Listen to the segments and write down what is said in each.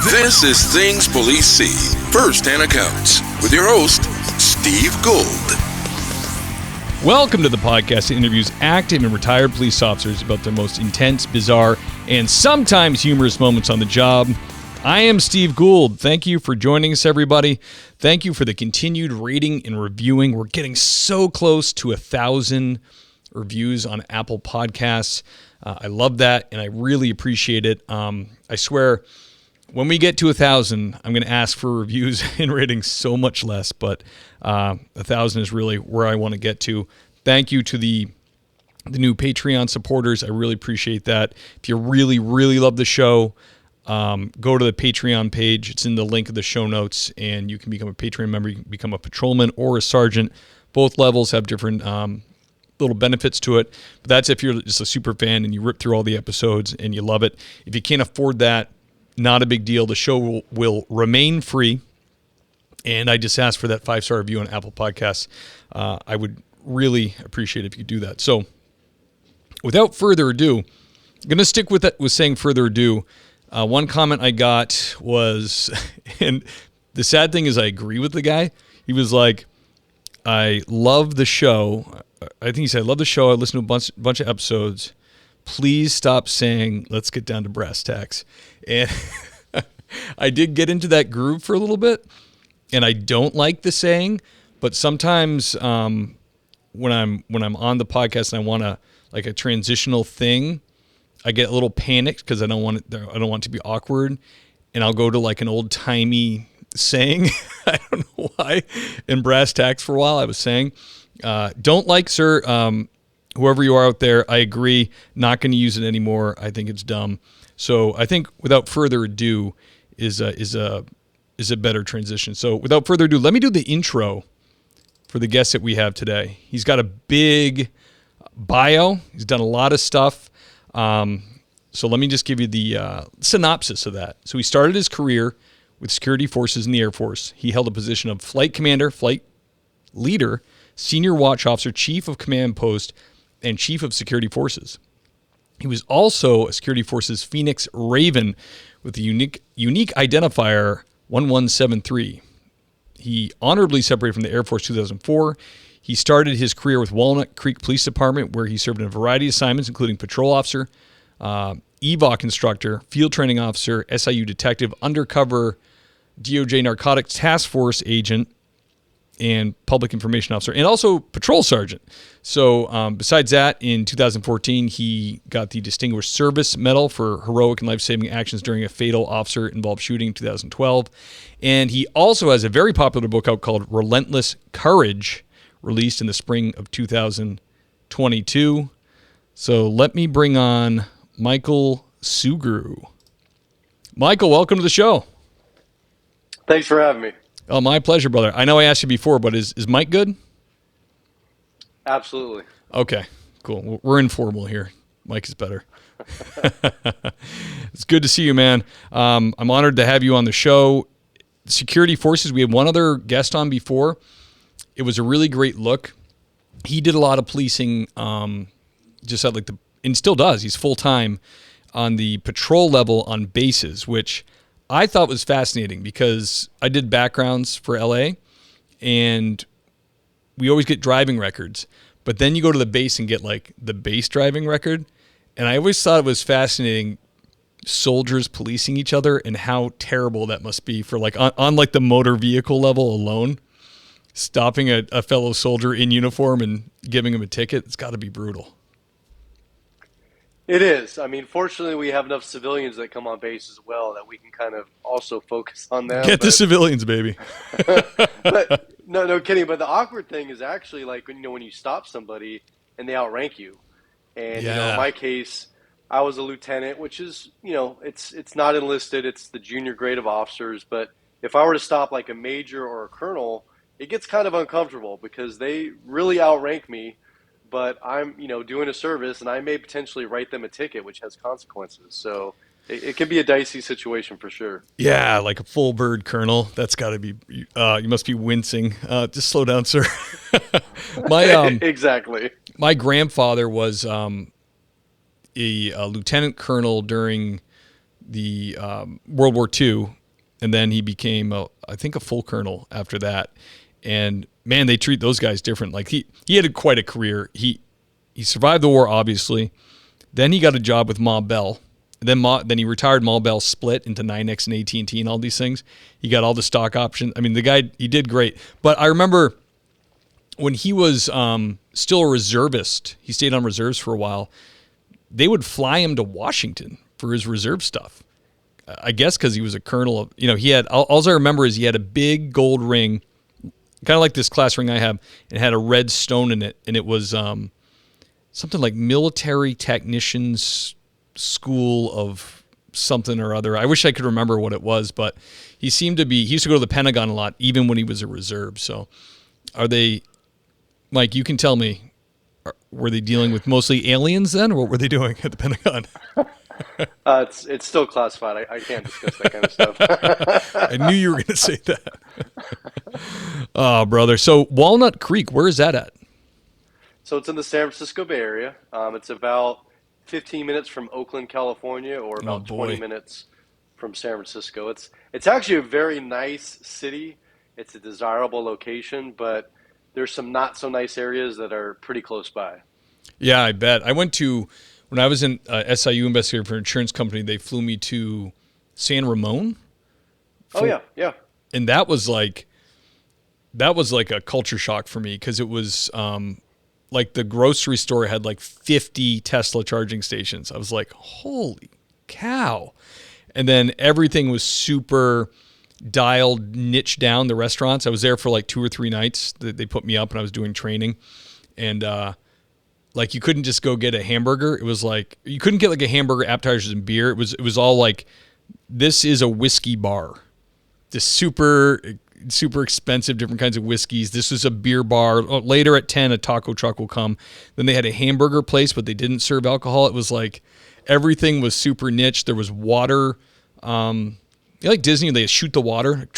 This is Things Police See, First-Hand Accounts, with your host, Steve Gould. Welcome to the podcast that interviews active and retired police officers about their most intense, bizarre, and sometimes humorous moments on the job. I am Steve Gould. Thank you for joining us, everybody. Thank you for the continued rating and reviewing. We're getting so close to 1,000 reviews on Apple Podcasts. I love that, and I really appreciate it. I swear, when we get to 1,000, I'm going to ask for reviews and ratings so much less, but 1,000 is really where I want to get to. Thank you to the new Patreon supporters. I really appreciate that. If you really, really love the show, go to the Patreon page. It's in the link of the show notes, and you can become a Patreon member. You can become a patrolman or a sergeant. Both levels have different little benefits to it, but that's if you're just a super fan and you rip through all the episodes and you love it. If you can't afford that, not a big deal. The show will remain free, and I just asked for that 5-star review on Apple Podcasts. I would really appreciate it if you do that. So without further ado, I'm going to stick with that, with saying further ado. One comment I got was, and the sad thing is I agree with the guy. He was like, I love the show. I think he said, I love the show. I listened to a bunch of episodes. Please stop saying, let's get down to brass tacks. And I did get into that groove for a little bit, and I don't like the saying, but sometimes when I'm on the podcast and I want like a transitional thing, I get a little panicked because I don't want it to be awkward, and I'll go to like an old timey saying. I don't know why. In brass tacks for a while, I was saying, don't like, sir. Whoever you are out there, I agree. Not going to use it anymore. I think it's dumb. So I think without further ado is a better transition. So without further ado, let me do the intro for the guest that we have today. He's got a big bio. He's done a lot of stuff. So let me just give you the synopsis of that. So he started his career with security forces in the Air Force. He held a position of flight commander, flight leader, senior watch officer, chief of command post, and chief of security forces. He was also a security forces Phoenix Raven with the unique identifier 1173. He honorably separated from the Air Force 2004. He started his career with Walnut Creek Police Department, where he served in a variety of assignments, including patrol officer, EVOC instructor, field training officer, SIU detective, undercover DOJ narcotics task force agent, and public information officer, and also patrol sergeant. So besides that, in 2014, he got the Distinguished Service Medal for heroic and life-saving actions during a fatal officer-involved shooting in 2012. And he also has a very popular book out called Relentless Courage, released in the spring of 2022. So let me bring on Michael Sugrue. Michael, welcome to the show. Thanks for having me. Oh, my pleasure, brother. I know I asked you before, but is Mike good? Absolutely. Okay, cool. We're informal here. Mike is better. It's good to see you, man. I'm honored to have you on the show. Security Forces, we had one other guest on before. It was a really great look. He did a lot of policing, just at and still does. He's full-time on the patrol level on bases, which I thought was fascinating because I did backgrounds for LA, and we always get driving records, but then you go to the base and get like the base driving record. And I always thought it was fascinating, soldiers policing each other and how terrible that must be for like on like the motor vehicle level alone, stopping a fellow soldier in uniform and giving him a ticket. It's got to be brutal. It is. I mean, fortunately, we have enough civilians that come on base as well that we can kind of also focus on them. Get the civilians, baby. But no kidding. But the awkward thing is actually like when you stop somebody and they outrank you. And in my case, I was a lieutenant, which is it's not enlisted. It's the junior grade of officers. But if I were to stop like a major or a colonel, it gets kind of uncomfortable because they really outrank me. But I'm, doing a service, and I may potentially write them a ticket, which has consequences. So it can be a dicey situation for sure. Yeah, like a full bird colonel. That's got to be. You must be wincing. Just slow down, sir. Exactly. My grandfather was a lieutenant colonel during the World War II, and then he became, I think, a full colonel after that. And man, they treat those guys different. Like he had quite a career. He survived the war, obviously. Then he got a job with Ma Bell. Then he retired. Ma Bell split into NYNEX and AT&T and all these things. He got all the stock options. I mean, the guy, he did great. But I remember when he was still a reservist, he stayed on reserves for a while. They would fly him to Washington for his reserve stuff. I guess because he was a colonel. He had, all I remember is he had a big gold ring, kind of like this class ring I have, and it had a red stone in it. And it was something like Military Technicians School of something or other. I wish I could remember what it was, but he used to go to the Pentagon a lot, even when he was a reserve. So are they, Mike, you can tell me, were they dealing with mostly aliens then, or what were they doing at the Pentagon? It's still classified. I can't discuss that kind of stuff. I knew you were going to say that. Oh, brother. So Walnut Creek, where is that at? So it's in the San Francisco Bay Area. It's about 15 minutes from Oakland, California, or about 20 minutes from San Francisco. It's actually a very nice city. It's a desirable location, but there's some not so nice areas that are pretty close by. Yeah, I bet. When I was in SIU investigating for an insurance company, they flew me to San Ramon. Yeah. And that was like a culture shock for me, because it was like the grocery store had like 50 Tesla charging stations. I was like, holy cow. And then everything was super dialed, niche down, the restaurants. I was there for like 2 or 3 nights. They put me up and I was doing training. And like you couldn't just go get a hamburger. It was like, you couldn't get like a hamburger, appetizers, and beer. It was all like, this is a whiskey bar. This super expensive, different kinds of whiskeys. This is a beer bar. Later at 10, a taco truck will come. Then they had a hamburger place, but they didn't serve alcohol. It was like everything was super niche. There was water. Like Disney, they shoot the water.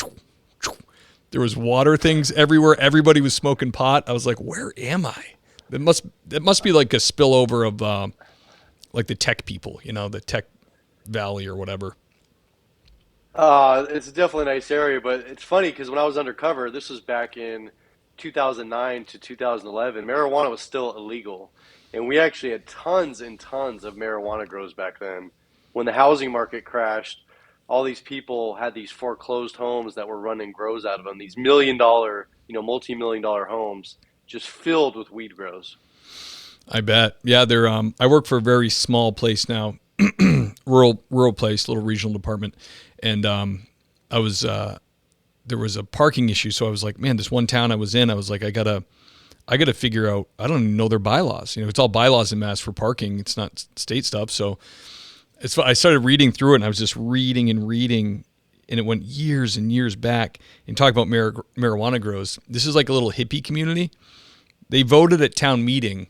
There was water things everywhere. Everybody was smoking pot. I was like, where am I? It must be like a spillover of like the tech people, the tech valley or whatever. It's definitely a nice area, but it's funny because when I was undercover, this was back in 2009 to 2011, marijuana was still illegal. And we actually had tons and tons of marijuana grows back then. When the housing market crashed, all these people had these foreclosed homes that were running grows out of them, these $1 million, multi-million-dollar homes just filled with weed grows. I bet. Yeah, they're I work for a very small place now, rural place, little regional department. And I was there was a parking issue, so I was like, man, this one town I was in, I was like, I gotta figure out. I don't even know their bylaws. It's all bylaws in Mass for parking. It's not state stuff. So I started reading through it, and I was just reading, and it went years and years back. And talk about marijuana grows. This is like a little hippie community. They voted at town meeting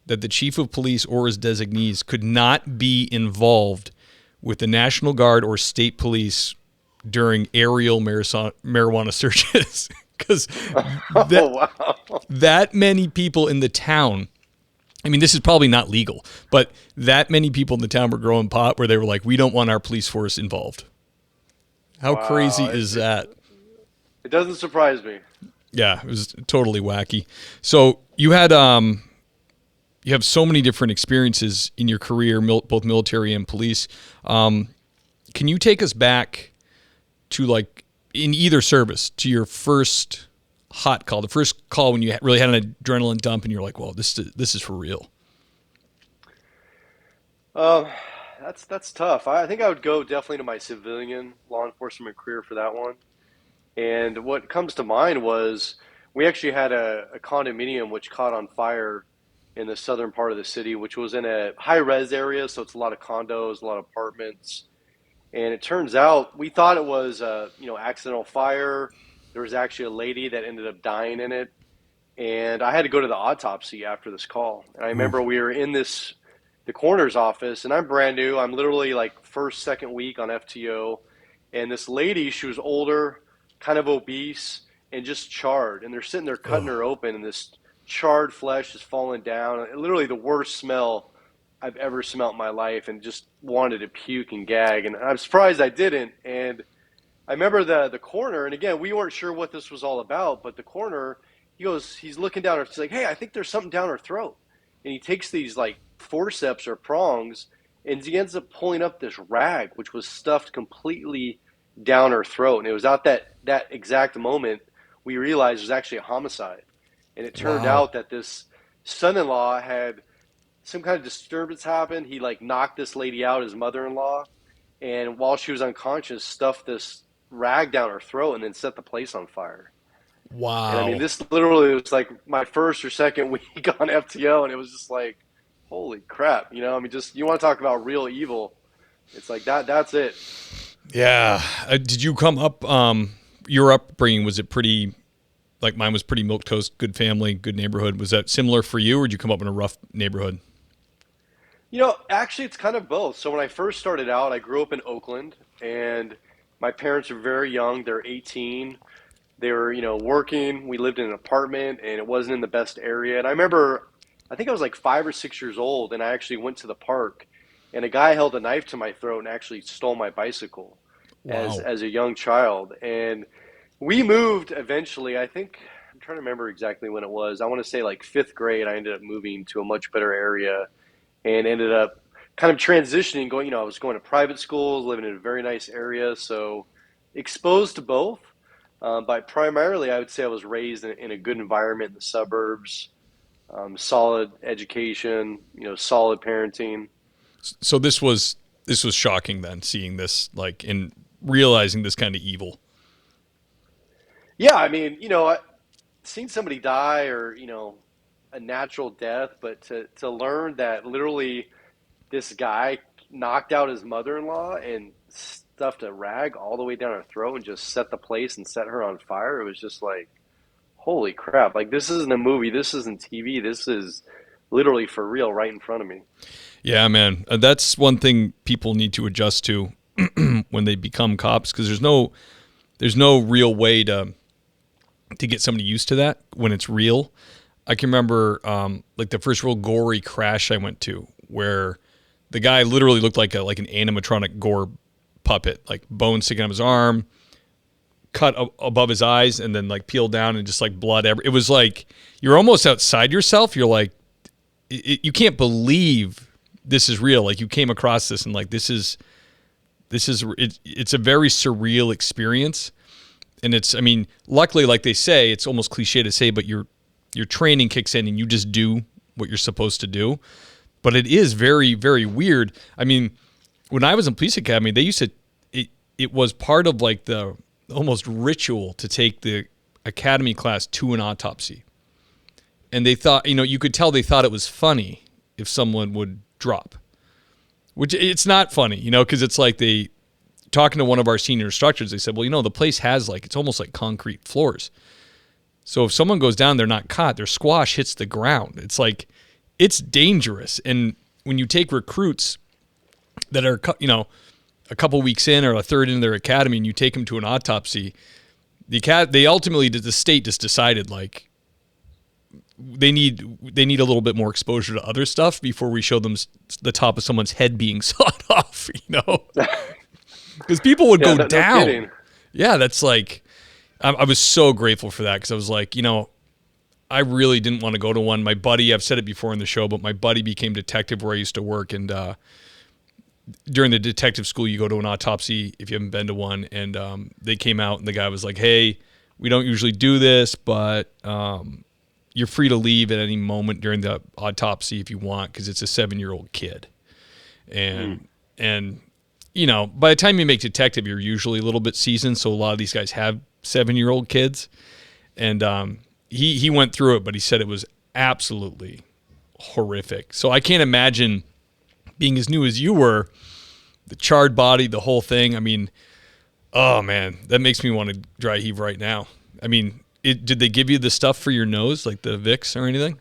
that the chief of police or his designees could not be involved with the National Guard or state police during aerial marijuana searches. Because that many people in the town, I mean, this is probably not legal, but that many people in the town were growing pot where they were like, we don't want our police force involved. How crazy is that? It doesn't surprise me. Yeah, it was totally wacky. So you had you have so many different experiences in your career, both military and police. Can you take us back to, like, in either service, to your first hot call, the first call when you really had an adrenaline dump and you're like, well, this is for real? That's tough. I think I would go definitely to my civilian law enforcement career for that one. And what comes to mind was we actually had a condominium which caught on fire in the southern part of the city, which was in a high-res area, so it's a lot of condos, a lot of apartments. And it turns out we thought it was a accidental fire. There was actually a lady that ended up dying in it. And I had to go to the autopsy after this call. And I remember we were in the coroner's office, and I'm brand new. I'm literally like first, second week on FTO. And this lady, she was older, kind of obese, and just charred. And they're sitting there cutting her open, and this charred flesh is falling down. Literally the worst smell I've ever smelt in my life, and just wanted to puke and gag. And I'm surprised I didn't. And I remember the coroner, and again, we weren't sure what this was all about, but the coroner, he's looking down, he's like, hey, I think there's something down her throat. And he takes these like forceps or prongs, and he ends up pulling up this rag, which was stuffed completely down her throat. And it was at that exact moment we realized it was actually a homicide. And it turned Wow. out that this son-in-law had some kind of disturbance happen. He like knocked this lady out, his mother-in-law, and while she was unconscious, stuffed this rag down her throat and then set the place on fire. And I mean, Wow. this literally was like my first or second week on FTO, and it was just like, holy crap, I mean, just you want to talk about real evil? It's like that's it. Yeah. Did you come up? Your upbringing, was it pretty? Like mine was pretty milquetoast, good family, good neighborhood. Was that similar for you, or did you come up in a rough neighborhood? Actually, it's kind of both. So when I first started out, I grew up in Oakland, and my parents are very young. They're 18. They were, working. We lived in an apartment, and it wasn't in the best area. And I remember, I think I was like 5 or 6 years old, and I actually went to the park, and a guy held a knife to my throat and actually stole my bicycle as Wow. as a young child. And we moved eventually. I think I'm trying to remember exactly when it was. I want to say like fifth grade. I ended up moving to a much better area and ended up kind of transitioning, going, I was going to private schools, living in a very nice area, so exposed to both. But primarily, I would say I was raised in a good environment in the suburbs, solid education, solid parenting. So this was shocking then, seeing this like and realizing this kind of evil. Yeah, I mean, seen somebody die or, a natural death, but to learn that literally this guy knocked out his mother-in-law and stuffed a rag all the way down her throat and just set the place and set her on fire. It was just like, holy crap. Like, this isn't a movie. This isn't TV. This is literally for real right in front of me. Yeah, man. That's one thing people need to adjust to when they become cops, because there's no real way to get somebody used to that when it's real. I can remember like the first real gory crash I went to, where the guy literally looked like an animatronic gore puppet, like bone sticking out of his arm, cut above his eyes, and then like peeled down and just like blood. It was like you're almost outside yourself. You're like, you can't believe this is real. Like you came across this and like it's a very surreal experience. And I mean, luckily, like they say, it's almost cliche to say, but your training kicks in and you just do what you're supposed to do. But it is very, very weird. I mean, when I was in police academy, they used to, it was part of like the almost ritual to take the academy class to an autopsy. And they thought, you could tell they thought it was funny if someone would drop, which it's not funny, because it's like talking to one of our senior instructors, they said, well, the place has like, it's almost like concrete floors. So if someone goes down, they're not caught, their squash hits the ground. It's like, it's dangerous. And when you take recruits that are, a couple weeks in or a third in their academy and you take them to an autopsy, they ultimately, the state just decided like, they need a little bit more exposure to other stuff before we show them the top of someone's head being sawed off, because people would go No down. kidding. Yeah, that's like, I was so grateful for that, because I was like, I really didn't want to go to one. My buddy, I've said it before in the show, but my buddy became detective where I used to work, and during the detective school, you go to an autopsy if you haven't been to one, and they came out and the guy was like, hey, we don't usually do this, but you're free to leave at any moment during the autopsy if you want, because it's a 7-year-old kid. And by the time you make detective, you're usually a little bit seasoned, so a lot of these guys have 7-year-old kids. And he went through it, but he said it was absolutely horrific. So I can't imagine being as new as you were, the charred body, the whole thing. I mean, oh man, that makes me want to dry heave right now. I mean, did they give you the stuff for your nose, like the Vicks or anything?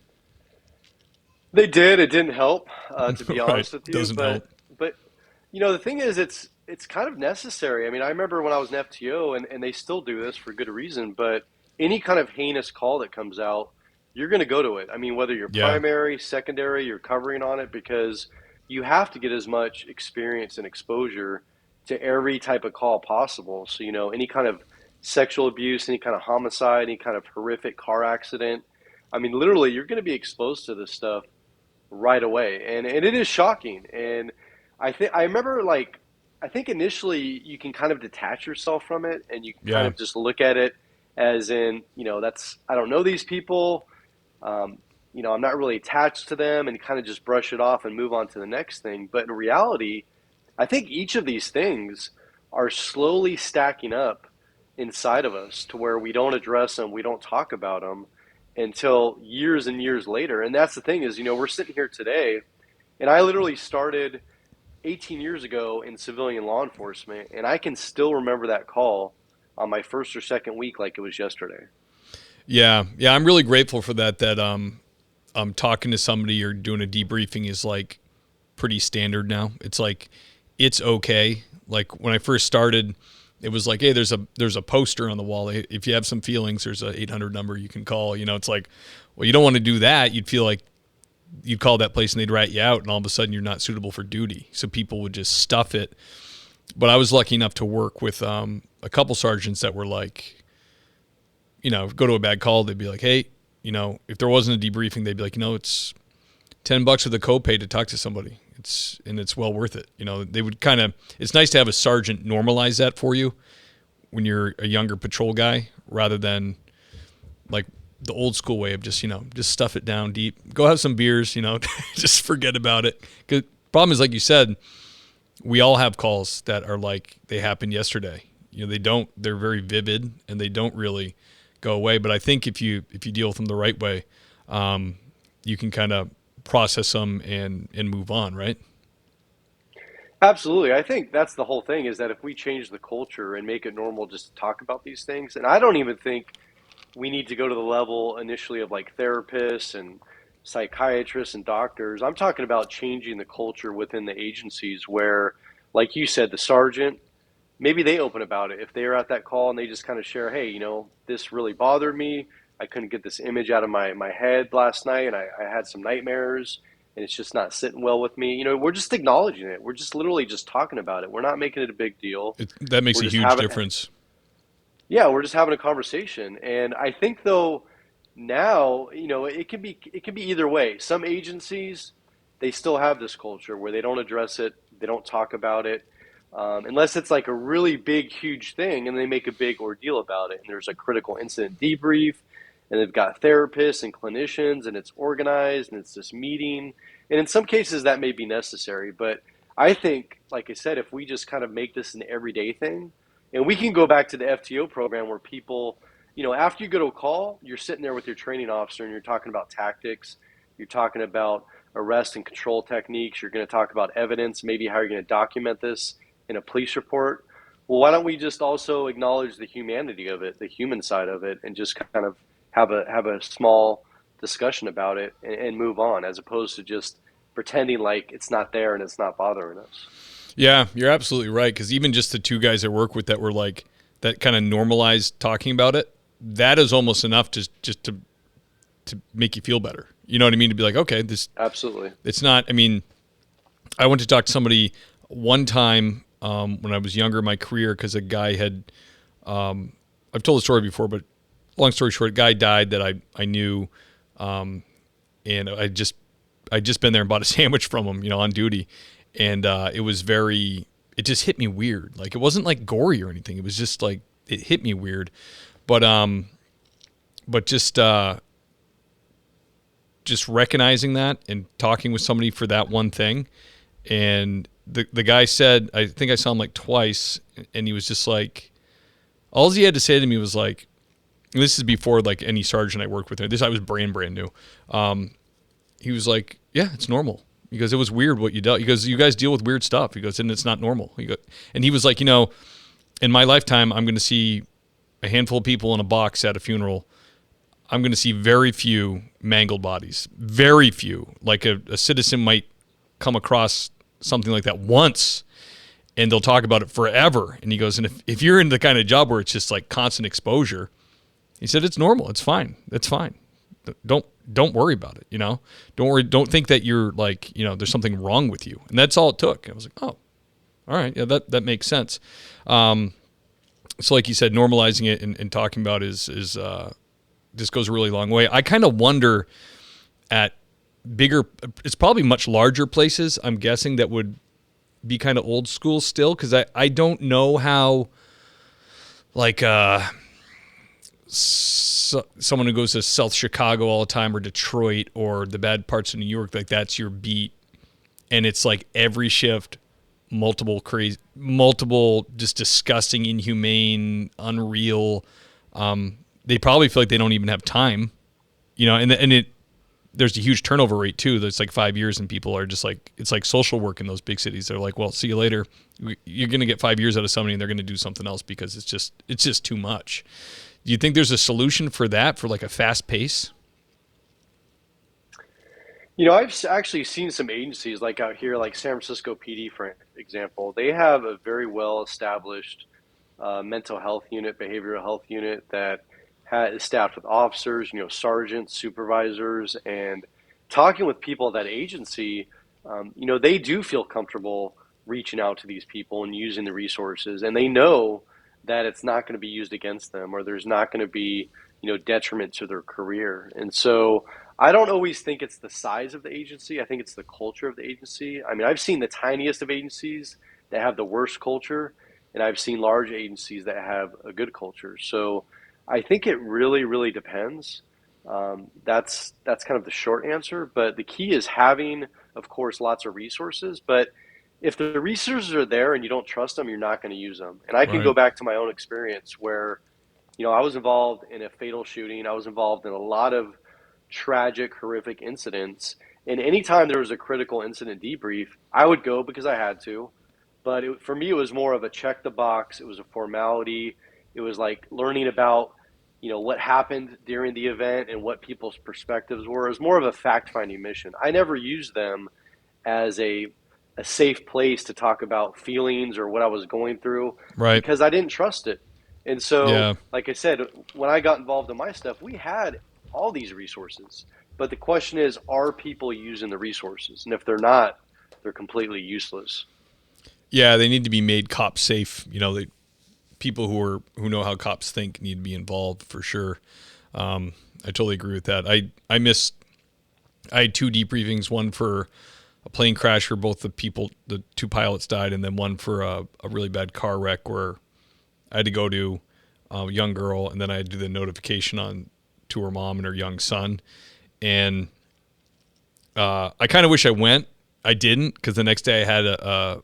They did. It didn't help, to be Right. honest with you. Doesn't help. But the thing is, it's kind of necessary. I mean, I remember when I was an FTO, and they still do this for good reason. But any kind of heinous call that comes out, you're going to go to it. I mean, whether you're Yeah. primary, secondary, you're covering on it, because you have to get as much experience and exposure to every type of call possible. So, any kind of sexual abuse, any kind of homicide, any kind of horrific car accident. I mean, literally, you're going to be exposed to this stuff right away. And it is shocking. And I remember, like, I think initially you can kind of detach yourself from it and you can kind of just look at it as in, I don't know these people. I'm not really attached to them, and kind of just brush it off and move on to the next thing. But in reality, I think each of these things are slowly stacking up inside of us to where we don't address them, we don't talk about them until years and years later. And that's the thing is, we're sitting here today, and I literally started 18 years ago in civilian law enforcement, and I can still remember that call on my first or second week like it was yesterday. Yeah, I'm really grateful for that. Talking to somebody or doing a debriefing is like pretty standard now. It's like it's okay. Like when I first started, it was like, hey, there's a poster on the wall. If you have some feelings, there's a 800 number you can call. It's like, well, you don't want to do that. You'd feel like you'd call that place and they'd rat you out, and all of a sudden you're not suitable for duty. So people would just stuff it. But I was lucky enough to work with a couple sergeants that were like, go to a bad call, they'd be like, hey, if there wasn't a debriefing, they'd be like, it's $10 for the copay to talk to somebody. It's well worth it. They would kind of, it's nice to have a sergeant normalize that for you when you're a younger patrol guy, rather than like the old school way of just stuff it down deep, go have some beers, just forget about it. 'Cause problem is, like you said, we all have calls that are like they happened yesterday. They're very vivid and they don't really go away. But I think if you deal with them the right way, you can kind of process them and move on, right? Absolutely. I think that's the whole thing, is that if we change the culture and make it normal just to talk about these things, and I don't even think we need to go to the level initially of like therapists and psychiatrists and doctors. I'm talking about changing the culture within the agencies where, like you said, the sergeant, maybe they open about it. If they're at that call and they just kind of share, hey, this really bothered me. I couldn't get this image out of my head last night, and I had some nightmares, and it's just not sitting well with me. We're just acknowledging it. We're just literally just talking about it. We're not making it a big deal. That makes a huge difference. Yeah, we're just having a conversation. And I think, though, now, it can be either way. Some agencies, they still have this culture where they don't address it, they don't talk about it, unless it's like a really big, huge thing, and they make a big ordeal about it. And there's a critical incident debrief, and they've got therapists and clinicians, and it's organized, and it's this meeting. And in some cases, that may be necessary. But I think, like I said, if we just kind of make this an everyday thing, and we can go back to the FTO program where people, after you go to a call, you're sitting there with your training officer and you're talking about tactics, you're talking about arrest and control techniques, you're going to talk about evidence, maybe how you're going to document this in a police report. Well, why don't we just also acknowledge the humanity of it, the human side of it, and just kind of have a small discussion about it and move on, as opposed to just pretending like it's not there and it's not bothering us. Yeah, you're absolutely right. Because even just the two guys I work with that were like, that kind of normalized talking about it, that is almost enough just to make you feel better. You know what I mean? To be like, okay, this absolutely. It's not. I mean, I went to talk to somebody one time when I was younger in my career because a guy had. I've told the story before, but long story short, a guy died that I knew, and I just been there and bought a sandwich from him, on duty. And it just hit me weird. Like, it wasn't like gory or anything. It was just like, it hit me weird. But just recognizing that and talking with somebody for that one thing. And the guy said, I think I saw him like twice, and he was just like, all he had to say to me was like, and this is before like any sergeant I worked with. I was brand new. He was like, yeah, it's normal. He goes, it was weird what you dealt. He goes, you guys deal with weird stuff. He goes, and it's not normal. And he was like, in my lifetime, I'm going to see a handful of people in a box at a funeral. I'm going to see very few mangled bodies. Very few. Like a citizen might come across something like that once, and they'll talk about it forever. And he goes, and if you're in the kind of job where it's just like constant exposure, he said, it's normal. It's fine. That's fine. don't worry about it. Don't worry. Don't think that you're like, there's something wrong with you. And that's all it took. I was like, oh, all right. Yeah, that makes sense. So like you said, normalizing it and talking about is just goes a really long way. I kind of wonder at bigger, it's probably much larger places, I'm guessing, that would be kind of old school still. Cause I don't know how, like, someone who goes to South Chicago all the time, or Detroit, or the bad parts of New York, like that's your beat. And it's like every shift, multiple just disgusting, inhumane, unreal. They probably feel like they don't even have time, and there's a huge turnover rate too. That's like 5 years, and people are just like, it's like social work in those big cities. They're like, well, see you later. You're going to get 5 years out of somebody, and they're going to do something else because it's just too much. Do you think there's a solution for that, for like a fast pace? I've actually seen some agencies like out here, like San Francisco PD, for example. They have a very well established mental health unit, behavioral health unit that is staffed with officers, sergeants, supervisors, and talking with people at that agency, they do feel comfortable reaching out to these people and using the resources, and they know that it's not going to be used against them, or there's not going to be, detriment to their career. And so I don't always think it's the size of the agency. I think it's the culture of the agency. I mean, I've seen the tiniest of agencies that have the worst culture, and I've seen large agencies that have a good culture. So I think it really, really depends. That's kind of the short answer. But the key is having, of course, lots of resources. But if the resources are there and you don't trust them, you're not going to use them. And I can go Right. back to my own experience where, I was involved in a fatal shooting. I was involved in a lot of tragic, horrific incidents. And anytime there was a critical incident debrief, I would go because I had to. But for me, it was more of a check the box. It was a formality. It was like learning about, what happened during the event and what people's perspectives were. It was more of a fact-finding mission. I never used them as a safe place to talk about feelings or what I was going through Right. because I didn't trust it. And so, Yeah. like I said, when I got involved in my stuff, we had all these resources. But the question is, are people using the resources? And if they're not, they're completely useless. Yeah. They need to be made cop safe. People who know how cops think need to be involved for sure. I totally agree with that. I had two debriefings, one for a plane crash where both the two pilots died, and then one for a really bad car wreck where I had to go to a young girl, and then I had to do the notification to her mom and her young son. And I kind of wish I went. I didn't, because the next day I had a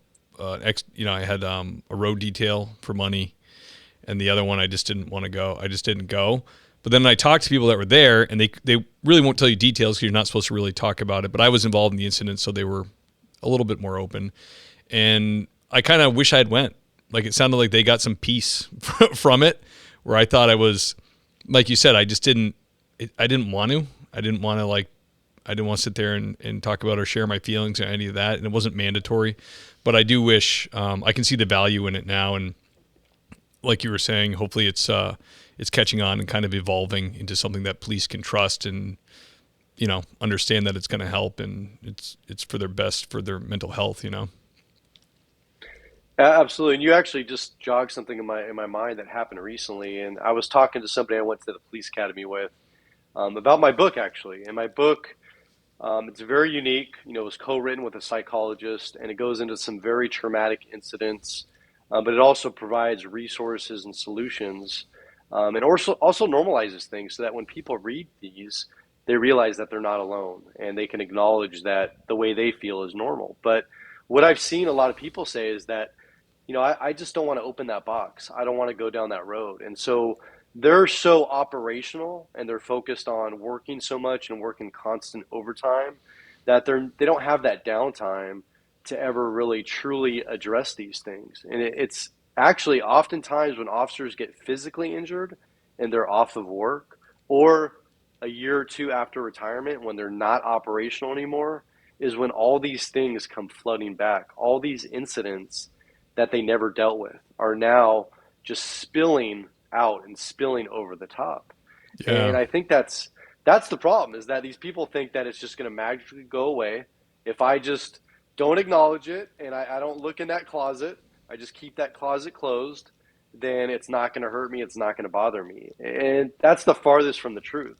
road detail for money, and the other one I just didn't want to go. I just didn't go. But then I talked to people that were there, and they really won't tell you details because you're not supposed to really talk about it. But I was involved in the incident, so they were a little bit more open. And I kind of wish I had went. Like, it sounded like they got some peace from it, where I thought I was, like you said, I didn't want to. I didn't want to sit there and talk about or share my feelings or any of that. And it wasn't mandatory. But I do wish, I can see the value in it now. And like you were saying, hopefully it's catching on and kind of evolving into something that police can trust and, understand that it's going to help, and it's for their best, for their mental health, Absolutely. And you actually just jogged something in my mind that happened recently. And I was talking to somebody I went to the police academy with about my book, actually. And my book, it's very unique. It was co-written with a psychologist, and it goes into some very traumatic incidents, but it also provides resources and solutions, and also normalizes things so that when people read these, they realize that they're not alone, and they can acknowledge that the way they feel is normal. But what I've seen a lot of people say is that, I just don't want to open that box. I don't want to go down that road. And so they're so operational, and they're focused on working so much and working constant overtime that they don't have that downtime to ever really truly address these things. And it's actually oftentimes when officers get physically injured and they're off of work, or a year or two after retirement when they're not operational anymore, is when all these things come flooding back. All these incidents that they never dealt with are now just spilling out and spilling over the top. Yeah. And I think that's That's the problem, is that these people think that it's just going to magically go away if I just don't acknowledge it and I don't look in that closet. I just keep that closet closed. Then it's not going to hurt me. It's not going to bother me. And that's the farthest from the truth.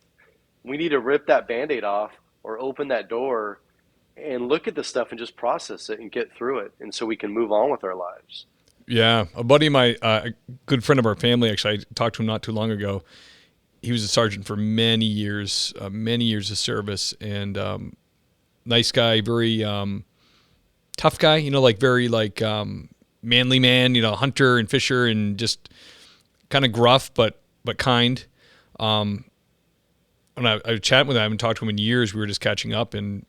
We need to rip that Band-Aid off or open that door and look at the stuff and just process it and get through it. And so we can move on with our lives. Yeah. A buddy of mine, a good friend of our family, actually, I talked to him not too long ago. He was a sergeant for many years of service, and nice guy, very tough guy, like very like manly man, hunter and fisher, and just kind of gruff but kind. And I was chatting with him, I haven't talked to him in years. We were just catching up, and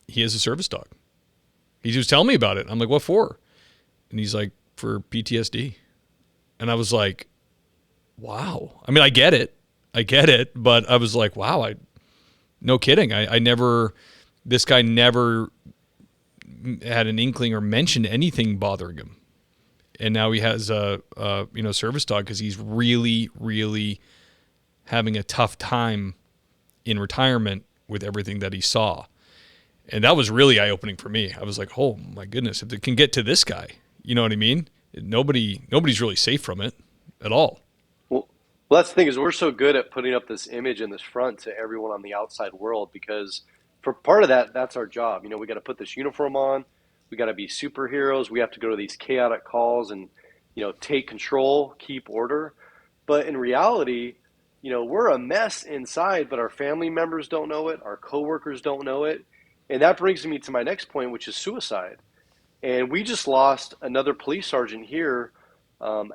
he has a service dog. He was telling me about it. I'm like, what for? And he's like, for PTSD. And I was like, wow. I mean, I get it, but I was like, wow, no kidding. This guy never had an inkling or mentioned anything bothering him. And now he has a service dog because he's really, really having a tough time in retirement with everything that he saw. And that was really eye-opening for me. I was like, oh my goodness, if it can get to this guy, you know what I mean? Nobody's really safe from it at all. Well, that's the thing, is we're so good at putting up this image in this front to everyone on the outside world, because for part of that, that's our job. We got to put this uniform on. We got to be superheroes. We have to go to these chaotic calls and, take control, keep order. But in reality, we're a mess inside, but our family members don't know it. Our coworkers don't know it. And that brings me to my next point, which is suicide. And we just lost another police sergeant here,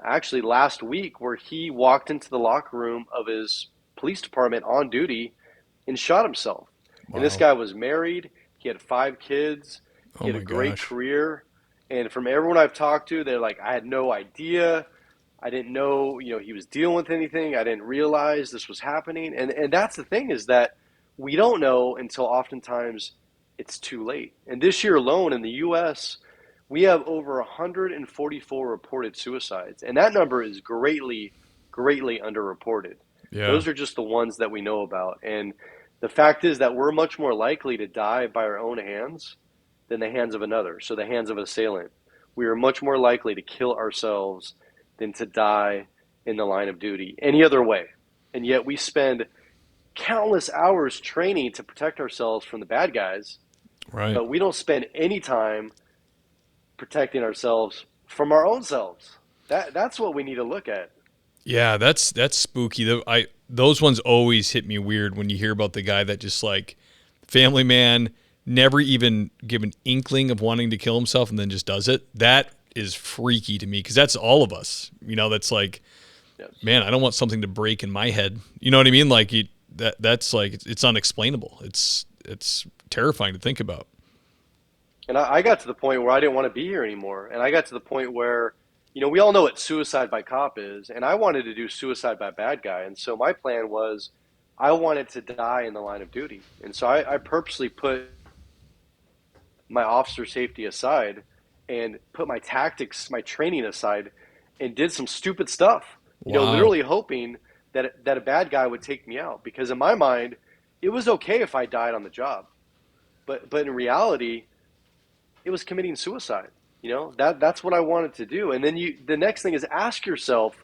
actually last week, where he walked into the locker room of his police department on duty and shot himself. Wow. And this guy was married. He had 5 kids. He had a great career. And from everyone I've talked to, they're like, I had no idea. I didn't know, he was dealing with anything. I didn't realize this was happening. And that's the thing, is that we don't know until oftentimes it's too late. And this year alone in the U.S., we have over 144 reported suicides. And that number is greatly, greatly underreported. Yeah. Those are just the ones that we know about. And the fact is that we're much more likely to die by our own hands than the hands of another. So the hands of an assailant. We are much more likely to kill ourselves than to die in the line of duty any other way. And yet we spend countless hours training to protect ourselves from the bad guys. Right. But we don't spend any time protecting ourselves from our own selves. That's what we need to look at. Yeah, that's spooky. Those ones always hit me weird when you hear about the guy that just like family man, never even give an inkling of wanting to kill himself and then just does it. That is freaky to me, because that's all of us. That's like, yes. Man, I don't want something to break in my head. You know what I mean? Like that's like, it's unexplainable. It's terrifying to think about. And I got to the point where I didn't want to be here anymore. And I got to the point where, we all know what suicide by cop is. And I wanted to do suicide by bad guy. And so my plan was I wanted to die in the line of duty. And so I purposely put my officer safety aside and put my tactics, my training aside, and did some stupid stuff. Wow. Literally hoping that a bad guy would take me out. Because in my mind, it was okay if I died on the job. But in reality, it was committing suicide. That's what I wanted to do. And then the next thing is ask yourself,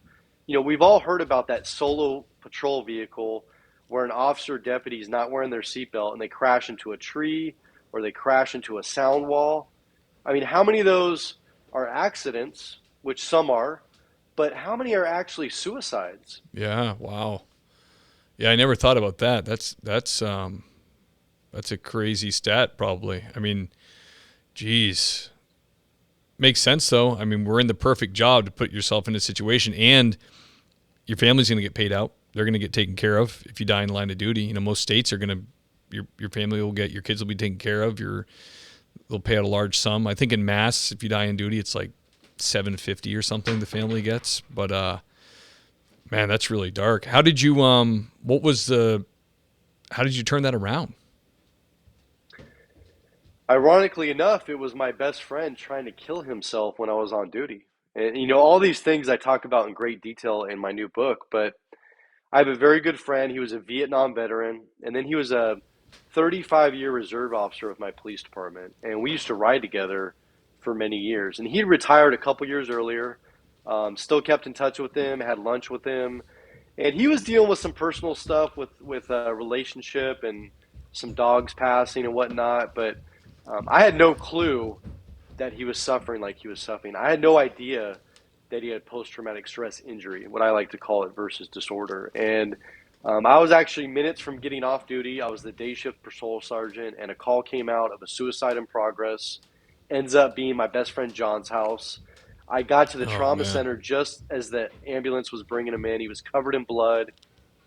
we've all heard about that solo patrol vehicle where an officer or deputy is not wearing their seatbelt and they crash into a tree or they crash into a sound wall. I mean, how many of those are accidents, which some are, but how many are actually suicides? Yeah, wow. Yeah, I never thought about that. That's a crazy stat, probably. I mean, geez. Makes sense, though. I mean, we're in the perfect job to put yourself in a situation, and your family's going to get paid out. They're going to get taken care of if you die in the line of duty. Most states are going to, your family will get, your kids will be taken care of. They'll pay out a large sum. I think in Mass, if you die in duty, it's like $750 or something the family gets. But man, that's really dark. How did you how did you turn that around? Ironically enough, it was my best friend trying to kill himself when I was on duty. And all these things I talk about in great detail in my new book, but I have a very good friend. He was a Vietnam veteran, and then he was a 35-year reserve officer with my police department, and we used to ride together for many years. And he retired a couple years earlier. Still kept in touch with him, had lunch with him, and he was dealing with some personal stuff with a relationship and some dogs passing and whatnot. But I had no clue that he was suffering like he was suffering. I had no idea that he had post-traumatic stress injury, what I like to call it, versus disorder. And I was actually minutes from getting off duty. I was the day shift patrol sergeant, and a call came out of a suicide in progress. Ends up being my best friend John's house. I got to the Oh, trauma man. center just as the ambulance was bringing him in. He was covered in blood,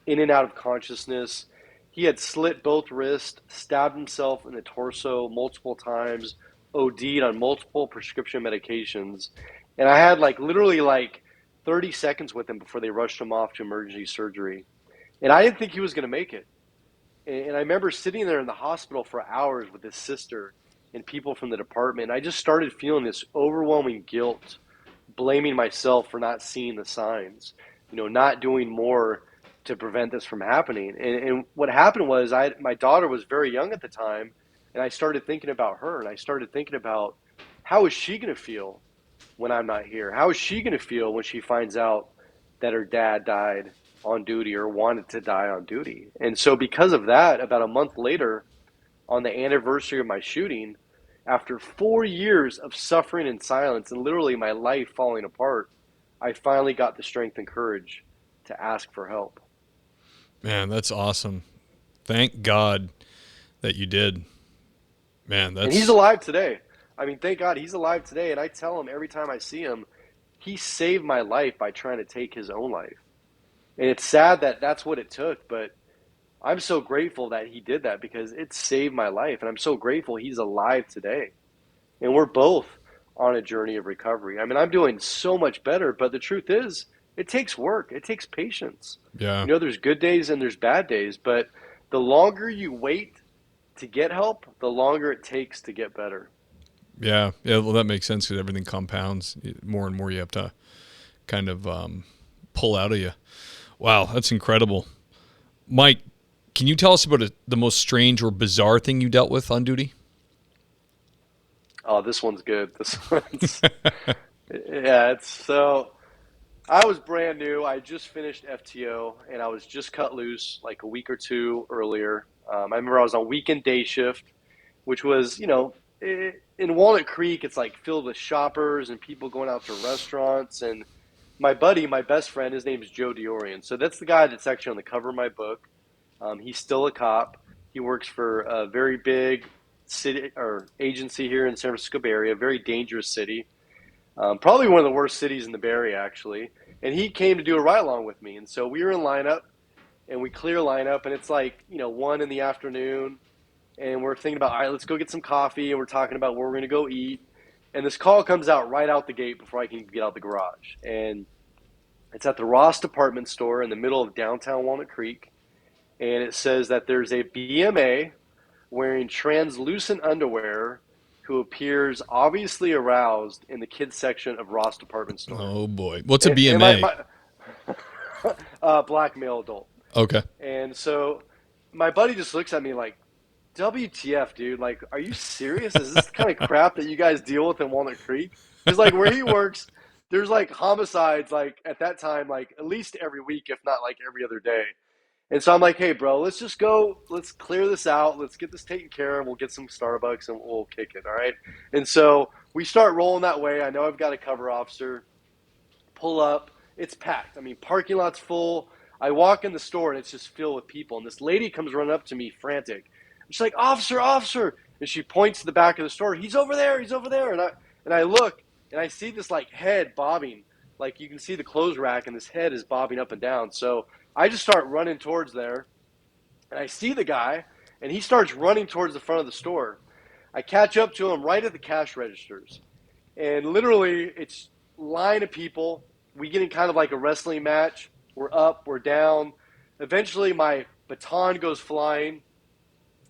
in and out of consciousness. He had slit both wrists, stabbed himself in the torso multiple times, OD'd on multiple prescription medications. And I had literally 30 seconds with him before they rushed him off to emergency surgery. And I didn't think he was going to make it. And I remember sitting there in the hospital for hours with his sister and people from the department. And I just started feeling this overwhelming guilt, blaming myself for not seeing the signs, not doing more to prevent this from happening. And what happened was my daughter was very young at the time, and I started thinking about her, and I started thinking about how is she going to feel when I'm not here? How is she going to feel when she finds out that her dad died on duty or wanted to die on duty? And so because of that, about a month later, on the anniversary of my shooting, after 4 years of suffering in silence and literally my life falling apart, I finally got the strength and courage to ask for help. Man, that's awesome. Thank God that you did. Man, And he's alive today. I mean, thank God he's alive today. And I tell him every time I see him, he saved my life by trying to take his own life. And it's sad that that's what it took, but I'm so grateful that he did that because it saved my life. And I'm so grateful he's alive today. And we're both on a journey of recovery. I mean, I'm doing so much better, but the truth is, it takes work. It takes patience. Yeah. There's good days and there's bad days, but the longer you wait to get help, the longer it takes to get better. Yeah. Well, that makes sense because everything compounds. More and more you have to kind of pull out of you. Wow, that's incredible. Mike, can you tell us about the most strange or bizarre thing you dealt with on duty? Oh, this one's good. Yeah, so I was brand new. I just finished FTO and I was just cut loose like a week or two earlier. I remember I was on weekend day shift, which was, in Walnut Creek, it's like filled with shoppers and people going out to restaurants. And my buddy, my best friend, his name is Joe Diorian. So that's the guy that's actually on the cover of my book. He's still a cop. He works for a very big city or agency here in San Francisco Bay Area, a very dangerous city. Probably one of the worst cities in the Bay Area, actually. And he came to do a ride along with me. And so we were in lineup and we clear lineup and it's 1 in the afternoon. And we're thinking about, all right, let's go get some coffee. And we're talking about where we're going to go eat. And this call comes out right out the gate before I can get out the garage. And it's at the Ross department store in the middle of downtown Walnut Creek. And it says that there's a BMA wearing translucent underwear who appears obviously aroused in the kids section of Ross department store. Oh boy, what's a BMA? Black male adult. Okay. And so my buddy just looks at me like, WTF, dude? Like, are you serious? Is this the kind of crap that you guys deal with in Walnut Creek? Because where he works, there's homicides at that time at least every week, if not every other day. And so I'm like, hey, bro, let's just go. Let's clear this out. Let's get this taken care of. We'll get some Starbucks and we'll kick it. All right. And so we start rolling that way. I know I've got a cover officer. Pull up. It's packed. I mean, parking lot's full. I walk in the store and it's just filled with people. And this lady comes running up to me frantic. She's like, officer, officer. And she points to the back of the store. He's over there. He's over there. And I look and I see this head bobbing. You can see the clothes rack and this head is bobbing up and down. So I just start running towards there, and I see the guy, and he starts running towards the front of the store. I catch up to him right at the cash registers, and literally it's line of people. We get in kind of like a wrestling match. We're up, we're down. Eventually, my baton goes flying,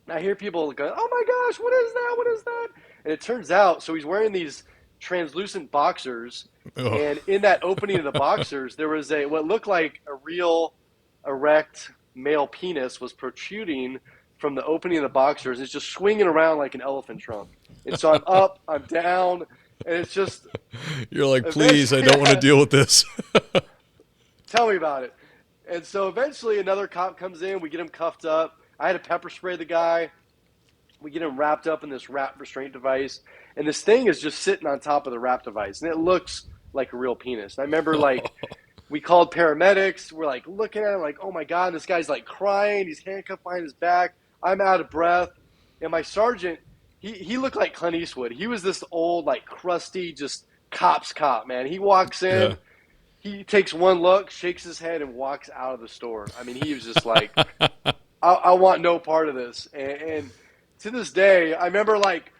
and I hear people go, oh my gosh, what is that? What is that? And it turns out, so he's wearing these translucent boxers, and in that opening of the boxers, there was what looked like a erect male penis was protruding from the opening of the boxers. It's just swinging around like an elephant trunk. And so I'm up, I'm down, and it's just. You're like, please, I don't want to deal with this. Tell me about it. And so eventually another cop comes in. We get him cuffed up. I had to pepper spray the guy. We get him wrapped up in this wrap restraint device. And this thing is just sitting on top of the wrap device. And it looks like a real penis. And I remember, like, we called paramedics. We're, like, looking at him like, oh, my God, this guy's, like, crying. He's handcuffed behind his back. I'm out of breath. And my sergeant, he looked like Clint Eastwood. He was this old, like, crusty, just cop, man. He walks in. Yeah. He takes one look, shakes his head, and walks out of the store. I mean, he was just like, I want no part of this. And to this day, I remember, like,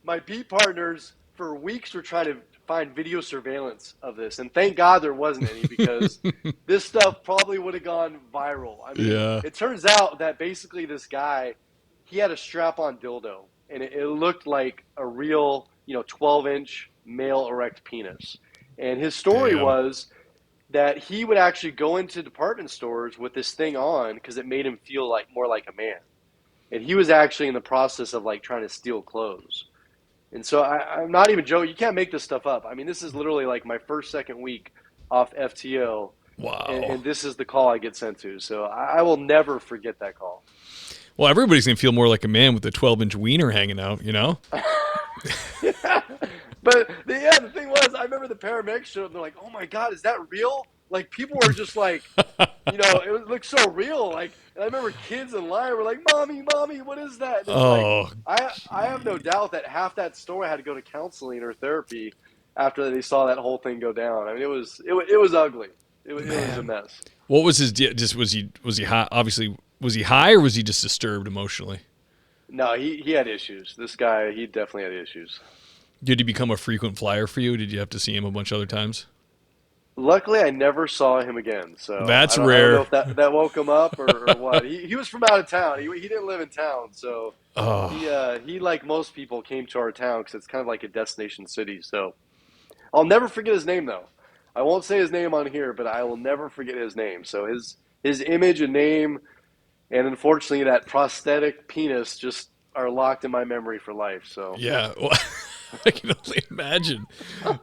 my beat partners for weeks were trying to find video surveillance of this. And thank God there wasn't any, because this stuff probably would have gone viral. I mean, It turns out that basically this guy, he had a strap-on dildo. And it looked like a real, 12-inch male erect penis. And his story was that he would actually go into department stores with this thing on because it made him feel like more like a man. And he was actually in the process of, like, trying to steal clothes. And so I'm not even joking. You can't make this stuff up. I mean, this is literally like my second week off FTO. Wow. And this is the call I get sent to. So I will never forget that call. Well, everybody's going to feel more like a man with a 12-inch wiener hanging out, Yeah. But the thing was, I remember the paramedics showed up. They're like, "Oh my God, is that real?" Like, people were just like, it looked so real. Like, and I remember kids in line were like, "Mommy, what is that?" And I have no doubt that half that store had to go to counseling or therapy after they saw that whole thing go down. I mean, it was ugly. It was a mess. What was his deal? Just was he high? Obviously, was he high, or was he just disturbed emotionally? No, he had issues. This guy, he definitely had issues. Did he become a frequent flyer for you? Did you have to see him a bunch of other times? Luckily, I never saw him again. So that's rare. I don't know if that woke him up or what. He was from out of town. He didn't live in town, so he, like most people, came to our town because it's kind of like a destination city. So I'll never forget his name, though. I won't say his name on here, but I will never forget his name. So his image and name, and unfortunately that prosthetic penis, just are locked in my memory for life. So yeah. Well, I can only imagine,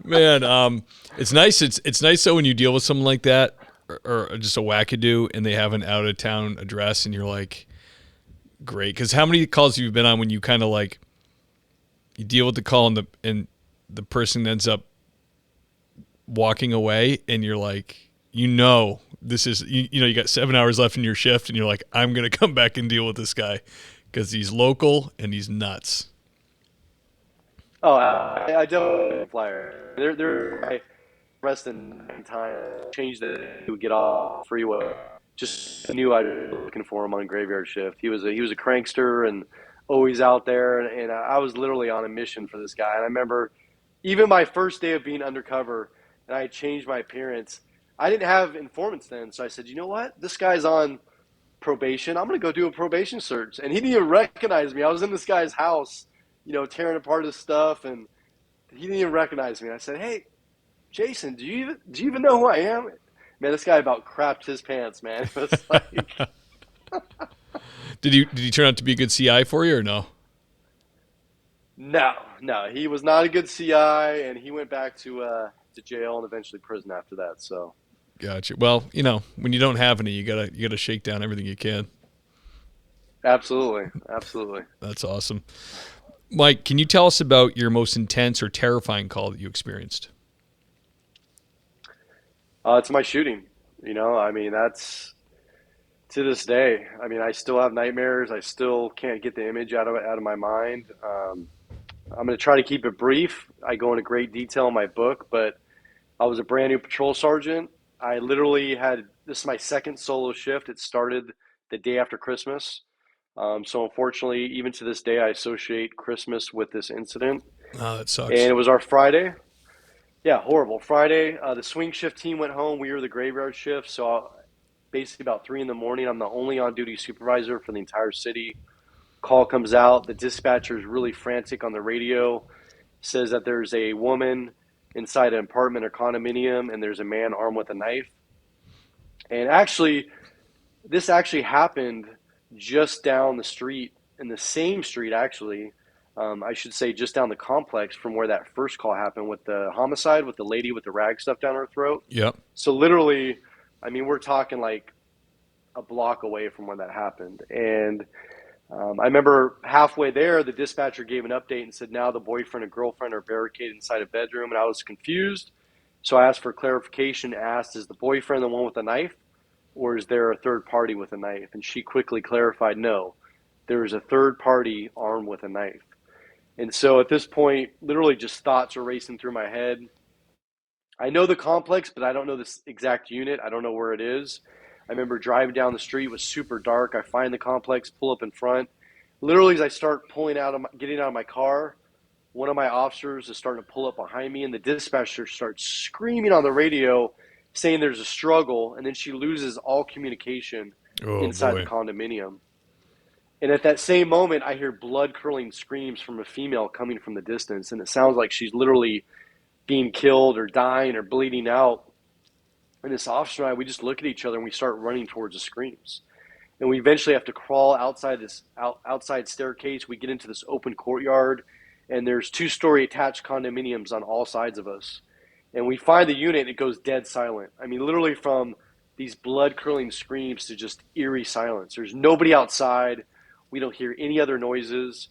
man. It's nice. It's nice though when you deal with someone like that, or just a wackadoo, and they have an out of town address, and you're like, great. Because how many calls have you been on when you kind of like, you deal with the call and the person ends up walking away, and you're like, this is you got 7 hours left in your shift, and you're like, I'm gonna come back and deal with this guy because he's local and he's nuts. Oh, I don't flyer. They're rest in time. Changed it to get off freeway. Just knew I was looking for him on graveyard shift. He was a crankster and always out there. And I was literally on a mission for this guy. And I remember even my first day of being undercover, and I had changed my appearance. I didn't have informants then, so I said, you know what? This guy's on probation. I'm going to go do a probation search. And he didn't even recognize me. I was in this guy's house, tearing apart his stuff, and he didn't even recognize me. I said, "Hey, Jason, do you even know who I am?" Man, this guy about crapped his pants, man. It was like, Did he turn out to be a good CI for you or no? No, he was not a good CI, and he went back to jail and eventually prison after that. So, gotcha. Well, when you don't have any, you gotta shake down everything you can. Absolutely. That's awesome. Mike, can you tell us about your most intense or terrifying call that you experienced? It's my shooting. I mean, that's to this day. I mean, I still have nightmares. I still can't get the image out of my mind. I'm going to try to keep it brief. I go into great detail in my book, but I was a brand new patrol sergeant. I literally this is my second solo shift. It started the day after Christmas. So unfortunately, even to this day, I associate Christmas with this incident. Oh, that sucks. And it was our Friday. Yeah, horrible. Friday, the swing shift team went home. We were the graveyard shift. So basically about 3 a.m, I'm the only on-duty supervisor for the entire city. Call comes out. The dispatcher is really frantic on the radio. Says that there's a woman inside an apartment or condominium, and there's a man armed with a knife. And actually, this actually happened just down the street, in the same street actually. I should say just down the complex from where that first call happened with the homicide with the lady with the rag stuff down her throat. Yep. So literally, I mean, we're talking like a block away from where that happened. And I remember halfway there, the dispatcher gave an update and said now the boyfriend and girlfriend are barricaded inside a bedroom, and I was confused. So I asked for clarification, asked, is the boyfriend the one with the knife, or is there a third party with a knife? And she quickly clarified, no, there is a third party armed with a knife. And so at this point, literally just thoughts are racing through my head. I know the complex, but I don't know this exact unit. I don't know where it is. I remember driving down the street, it was super dark. I find the complex, pull up in front. Literally, as I start getting out of my car, one of my officers is starting to pull up behind me, and the dispatcher starts screaming on the radio, saying there's a struggle, and then she loses all communication inside the condominium. And at that same moment, I hear blood-curdling screams from a female coming from the distance, and it sounds like she's literally being killed or dying or bleeding out. And this officer and I, we just look at each other and we start running towards the screams. And we eventually have to crawl outside this outside staircase. We get into this open courtyard, and there's 2-story attached condominiums on all sides of us. And we find the unit, and it goes dead silent. I mean, literally from these blood-curdling screams to just eerie silence. There's nobody outside. We don't hear any other noises.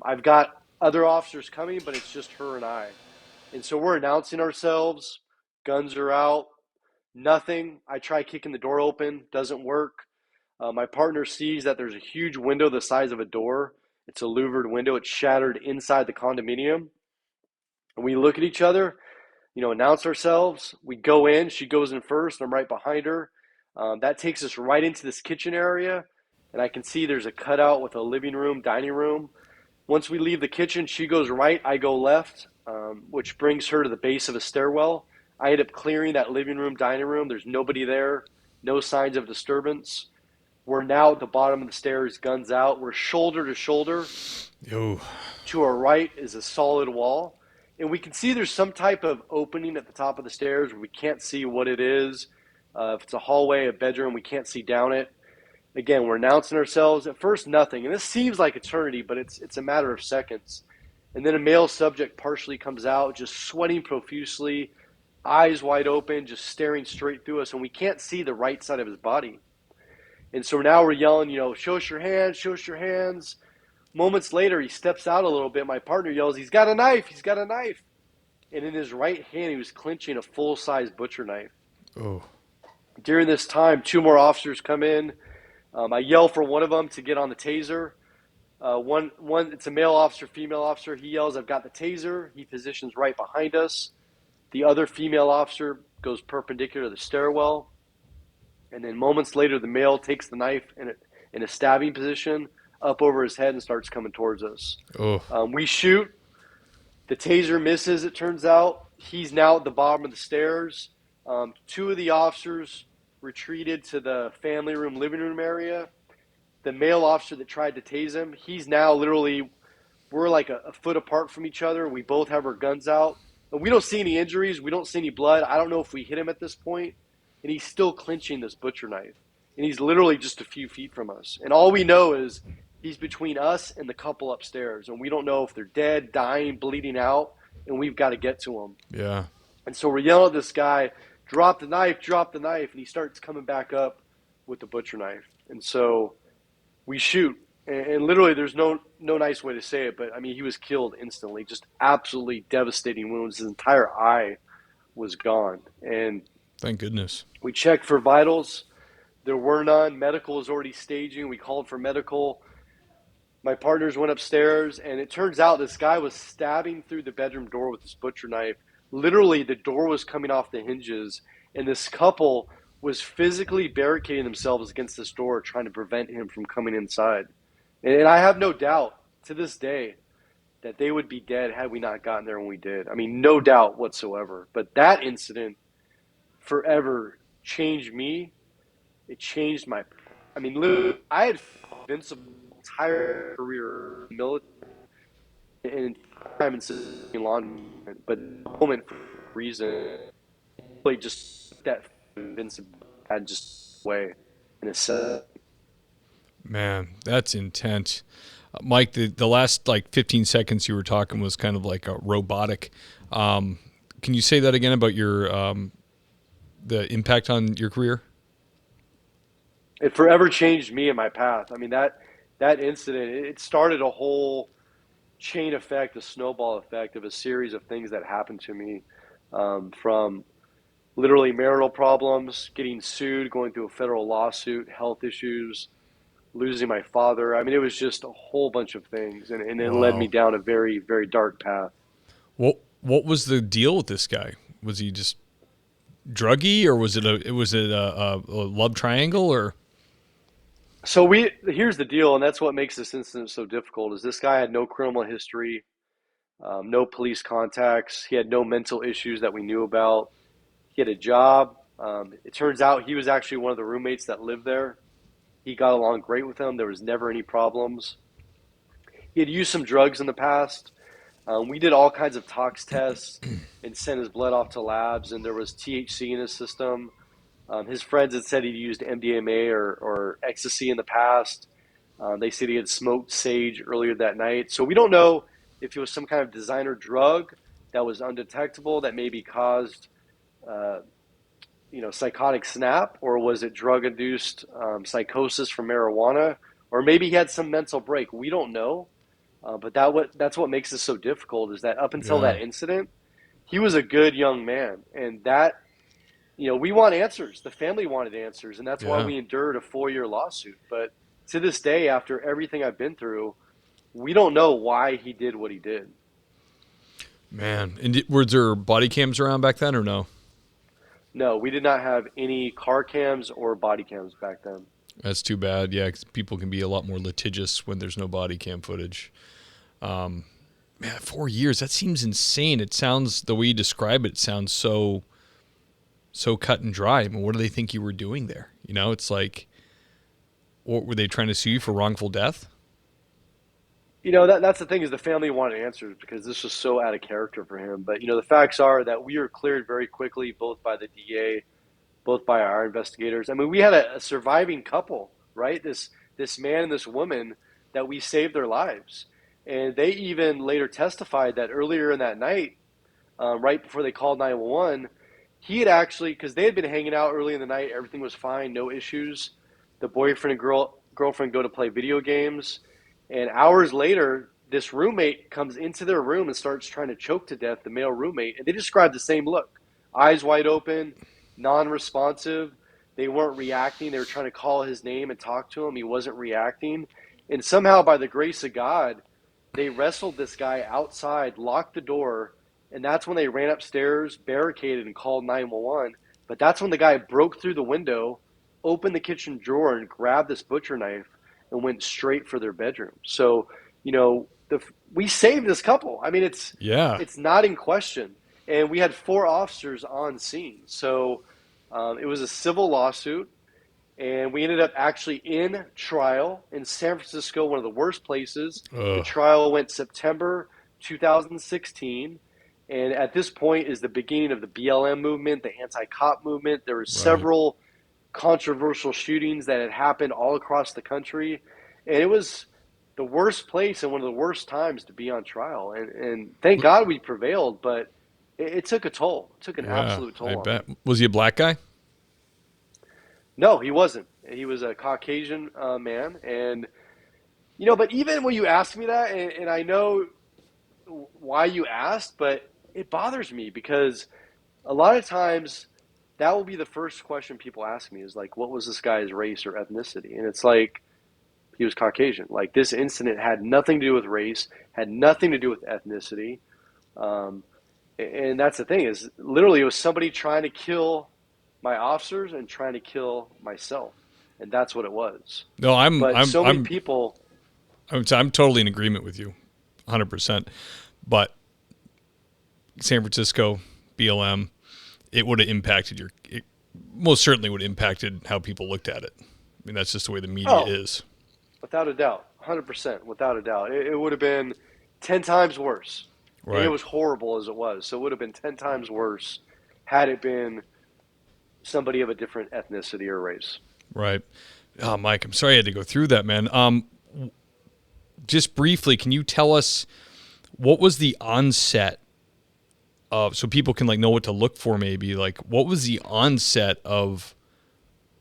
I've got other officers coming, but it's just her and I. And so we're announcing ourselves. Guns are out. Nothing. I try kicking the door open. Doesn't work. My partner sees that there's a huge window the size of a door. It's a louvered window. It's shattered inside the condominium. And we look at each other, announce ourselves. We go in. She goes in first. I'm right behind her. That takes us right into this kitchen area. And I can see there's a cutout with a living room, dining room. Once we leave the kitchen, she goes right, I go left, which brings her to the base of a stairwell. I end up clearing that living room, dining room. There's nobody there, no signs of disturbance. We're now at the bottom of the stairs, guns out. We're shoulder to shoulder. Yo. To our right is a solid wall. And we can see there's some type of opening at the top of the stairs where we can't see what it is. If it's a hallway, a bedroom, we can't see down it. Again, we're announcing ourselves. At first, nothing. And this seems like eternity, but it's a matter of seconds. And then a male subject partially comes out, just sweating profusely, eyes wide open, just staring straight through us. And we can't see the right side of his body. And so now we're yelling, show us your hands, show us your hands. Moments later, he steps out a little bit. My partner yells, he's got a knife, he's got a knife. And in his right hand, he was clenching a full-size butcher knife. Oh. During this time, 2 more officers come in. I yell for one of them to get on the taser. One, it's a male officer, female officer. He yells, I've got the taser. He positions right behind us. The other female officer goes perpendicular to the stairwell. And then moments later, the male takes the knife in a stabbing position up over his head and starts coming towards us. Oh. We shoot. The taser misses, it turns out. He's now at the bottom of the stairs. 2 of the officers retreated to the family room, living room area. The male officer that tried to tase him, he's now literally, we're like a foot apart from each other. We both have our guns out. And we don't see any injuries. We don't see any blood. I don't know if we hit him at this point. And he's still clenching this butcher knife. And he's literally just a few feet from us. And all we know is he's between us and the couple upstairs. And we don't know if they're dead, dying, bleeding out. And we've got to get to them. Yeah. And so we're yelling at this guy, drop the knife, drop the knife. And he starts coming back up with the butcher knife. And so we shoot. And literally there's no nice way to say it, but I mean, he was killed instantly. Just absolutely devastating wounds. His entire eye was gone. And thank goodness. We checked for vitals. There were none. Medical was already staging. We called for medical. My partners went upstairs, and it turns out this guy was stabbing through the bedroom door with his butcher knife. Literally, the door was coming off the hinges, and this couple was physically barricading themselves against this door, trying to prevent him from coming inside. And I have no doubt to this day that they would be dead had we not gotten there when we did. I mean, no doubt whatsoever. But that incident forever changed me. It changed my, I mean, literally, I had invincible entire career in the military and time in civilian law enforcement, but the moment for reason, really just that invincible had just way. in a set. Man, that's intense. Mike, the last like 15 seconds you were talking was kind of like a robotic. Can you say that again about your the impact on your career? It forever changed me and my path. I mean, that incident, it started a whole chain effect, a snowball effect of a series of things that happened to me, from literally marital problems, getting sued, going through a federal lawsuit, health issues, losing my father. I mean, it was just a whole bunch of things, and it led me Wow. down a very, very dark path. What was the deal with this guy? Was he just druggy, or was it a love triangle, or? So here's the deal, and that's what makes this incident so difficult. Is this guy had no criminal history, no police contacts. He had no mental issues that we knew about. He had a job. It turns out he was actually one of the roommates that lived there. He got along great with him. There was never any problems. He had used some drugs in the past. We did all kinds of tox tests and sent his blood off to labs, and there was THC in his system. His friends had said he'd used MDMA or ecstasy in the past. They said he had smoked sage earlier that night. So we don't know if it was some kind of designer drug that was undetectable that maybe caused, uh, psychotic snap, or was it drug-induced psychosis from marijuana, or maybe he had some mental break. We don't know, but that's what makes this so difficult. Is that up until Yeah. that incident, he was a good young man, and we want answers. The family wanted answers, and that's why Yeah. we endured a 4-year lawsuit. But to this day, after everything I've been through, we don't know why he did what he did. Man, and were there body cams around back then, or no? No, we did not have any car cams or body cams back then. That's too bad. Yeah, 'cause people can be a lot more litigious when there's no body cam footage. Man, 4 years. That seems insane. It sounds, the way you describe it, sounds so cut and dry. I mean, what do they think you were doing there? It's like, what were they trying to sue you for wrongful death? That's the thing, is the family wanted answers because this was so out of character for him. But the facts are that we were cleared very quickly, both by the DA, both by our investigators. I mean, we had a surviving couple, right? This man and this woman that we saved their lives, and they even later testified that earlier in that night, right before they called 911, he had actually, because they had been hanging out early in the night, everything was fine, no issues. The boyfriend and girlfriend go to play video games, and hours later, this roommate comes into their room and starts trying to choke to death the male roommate, and they described the same look: eyes wide open, non-responsive. They weren't reacting. They were trying to call his name and talk to him. He wasn't reacting, and somehow, by the grace of God, they wrestled this guy outside, locked the door, and that's when they ran upstairs, barricaded, and called 911. But that's when the guy broke through the window, opened the kitchen drawer, and grabbed this butcher knife and went straight for their bedroom. So, we saved this couple. I mean, it's Yeah. it's not in question, and we had 4 officers on scene. So, it was a civil lawsuit, and we ended up actually in trial in San Francisco, one of the worst places. The Ugh. trial went September 2016, and at this point is the beginning of the BLM movement, the anti-cop movement. There were Right. several controversial shootings that had happened all across the country, and it was the worst place and one of the worst times to be on trial. And thank God we prevailed, but it took a toll. It took an Yeah, absolute I toll on me. bet. Was he a black guy? No, he wasn't. He was a Caucasian man. And, but even when you ask me that, and I know why you asked, but it bothers me because a lot of times that will be the first question people ask me is like, what was this guy's race or ethnicity? And it's like, he was Caucasian. Like, this incident had nothing to do with race, had nothing to do with ethnicity. Um, and that's the thing, is literally it was somebody trying to kill my officers and trying to kill myself. And that's what it was. No, I'm But I'm so many I'm people, I'm totally in agreement with you, 100%. But San Francisco, BLM, it would have impacted it most certainly would have impacted how people looked at it. I mean, that's just the way the media oh, is. without a doubt, 100%, without a doubt, it would have been 10 times worse. And it Right. was horrible as it was. So it would have been 10 times worse had it been somebody of a different ethnicity or race. Right. Oh, Mike, I'm sorry I had to go through that, man. Just briefly, can you tell us what was the onset of, so people can like know what to look for maybe, like what was the onset of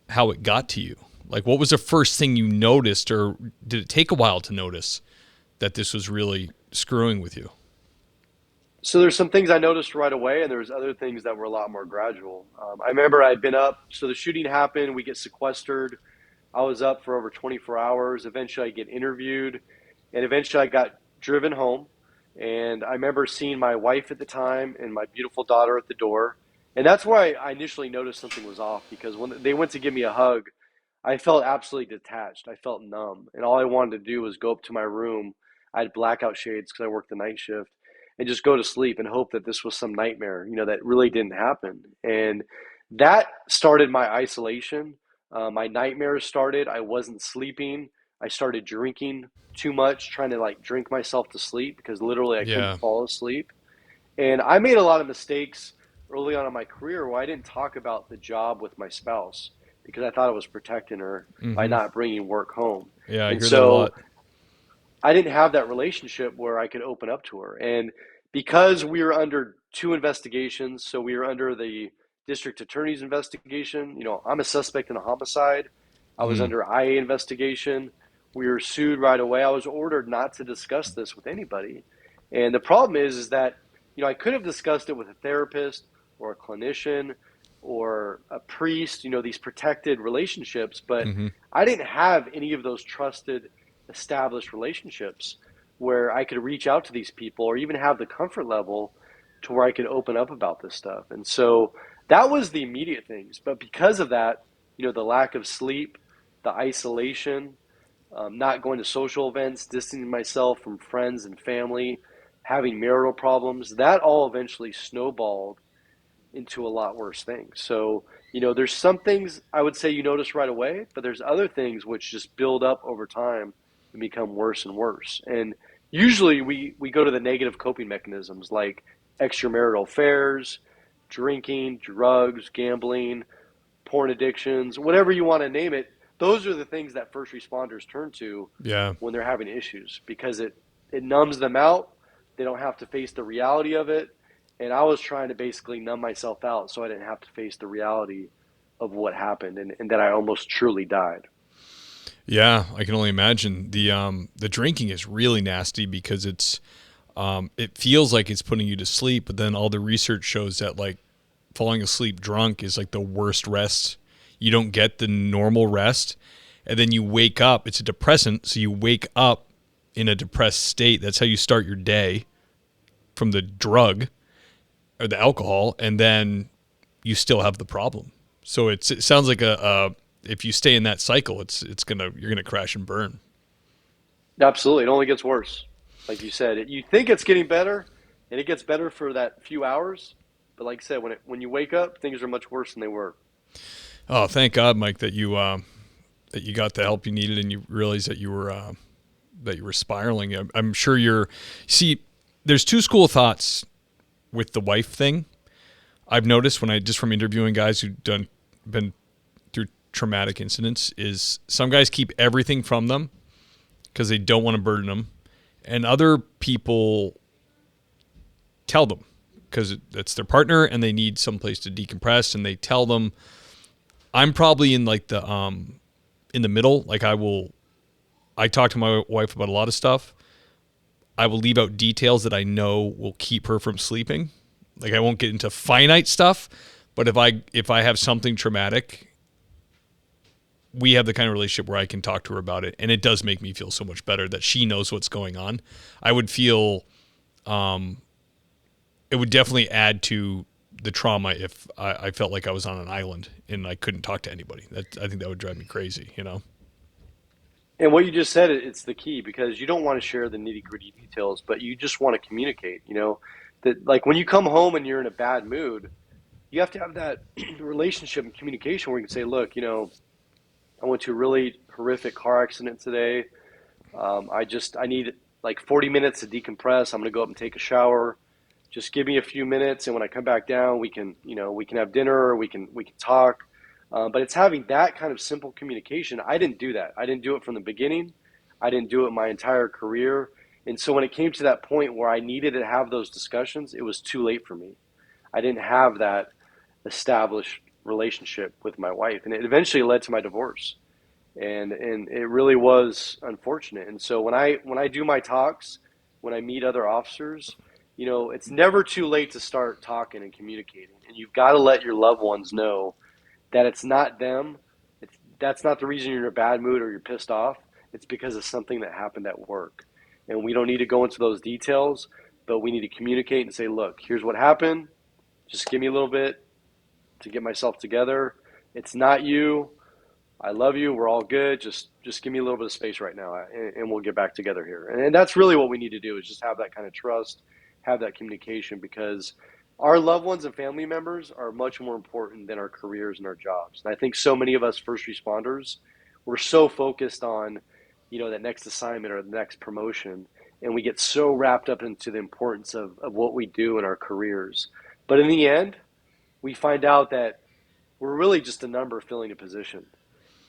how it got to you? Like what was the first thing you noticed, or did it take a while to notice that this was really screwing with you? So there's some things I noticed right away, and there's other things that were a lot more gradual. I remember I'd been up, so the shooting happened, we get sequestered. I was up for over 24 hours. Eventually, I get interviewed, and eventually, I got driven home. And I remember seeing my wife at the time and my beautiful daughter at the door. And that's where I initially noticed something was off because when they went to give me a hug, I felt absolutely detached. I felt numb. And all I wanted to do was go up to my room. I had blackout shades because I worked the night shift and just go to sleep and hope that this was some nightmare, that really didn't happen. And that started my isolation. My nightmares started. I wasn't sleeping. I started drinking too much, trying to like drink myself to sleep because literally I couldn't Yeah. fall asleep. And I made a lot of mistakes early on in my career where I didn't talk about the job with my spouse because I thought I was protecting her by Mm-hmm. not bringing work home. Yeah, I And hear that a so lot. I didn't have that relationship where I could open up to her. And because we were under two investigations, so we were under the district attorney's investigation, I'm a suspect in a homicide. I was Mm. under IA investigation. We were sued right away. I was ordered not to discuss this with anybody. And the problem is that, I could have discussed it with a therapist or a clinician or a priest, these protected relationships, but Mm-hmm. I didn't have any of those trusted established relationships where I could reach out to these people or even have the comfort level to where I could open up about this stuff. And so that was the immediate things. But because of that, the lack of sleep, the isolation, not going to social events, distancing myself from friends and family, having marital problems, that all eventually snowballed into a lot worse things. So, there's some things I would say you notice right away, but there's other things which just build up over time and become worse and worse. And usually we go to the negative coping mechanisms like extramarital affairs, drinking, drugs, gambling, porn addictions, whatever you want to name it. Those are the things that first responders turn to Yeah. when they're having issues because it numbs them out. They don't have to face the reality of it. And I was trying to basically numb myself out so I didn't have to face the reality of what happened and that I almost truly died. Yeah, I can only imagine. The drinking is really nasty because it feels like it's putting you to sleep, but then all the research shows that like falling asleep drunk is like the worst rest. You don't get the normal rest, and then you wake up. It's a depressant, so you wake up in a depressed state. That's how you start your day from the drug or the alcohol, and then you still have the problem. So it sounds like a if you stay in that cycle, you're gonna crash and burn. Absolutely. It only gets worse. Like you said, you think it's getting better and it gets better for that few hours. But like I said, when you wake up, things are much worse than they were. Oh, thank God, Mike, that you got the help you needed and you realized that you were spiraling. I'm sure see. There's two school of thoughts with the wife thing. I've noticed when I just from interviewing guys who've been through traumatic incidents is some guys keep everything from them because they don't want to burden them, and other people tell them because it's their partner and they need someplace to decompress, and they tell them. I'm probably in like in the middle. Like I talk to my wife about a lot of stuff. I will leave out details that I know will keep her from sleeping. Like I won't get into finite stuff, but if I have something traumatic, we have the kind of relationship where I can talk to her about it, and it does make me feel so much better that she knows what's going on. I would feel it would definitely add to the trauma if I felt like I was on an island and I couldn't talk to anybody. I think that would drive me crazy, you know? And what you just said, it's the key because you don't want to share the nitty gritty details, but you just want to communicate, that like when you come home and you're in a bad mood, you have to have that relationship and communication where you can say, look, I went to a really horrific car accident today. I need like 40 minutes to decompress. I'm going to go up and take a shower. Just give me a few minutes. And when I come back down, we can have dinner, we can talk. But it's having that kind of simple communication. I didn't do that. I didn't do it from the beginning. I didn't do it my entire career. And so when it came to that point where I needed to have those discussions, it was too late for me. I didn't have that established relationship with my wife, and it eventually led to my divorce. And it really was unfortunate. And so when I do my talks, when I meet other officers, it's never too late to start talking and communicating. And you've got to let your loved ones know that it's not them. That's not the reason you're in a bad mood or you're pissed off. It's because of something that happened at work. And we don't need to go into those details, but we need to communicate and say, look, here's what happened. Just give me a little bit to get myself together. It's not you. I love you. We're all good. Just give me a little bit of space right now, and we'll get back together here. And that's really what we need to do, is just have that kind of trust, have that communication, because our loved ones and family members are much more important than our careers and our jobs. And I think so many of us first responders, we're so focused on, that next assignment or the next promotion, and we get so wrapped up into the importance of what we do in our careers. But in the end, we find out that we're really just a number filling a position.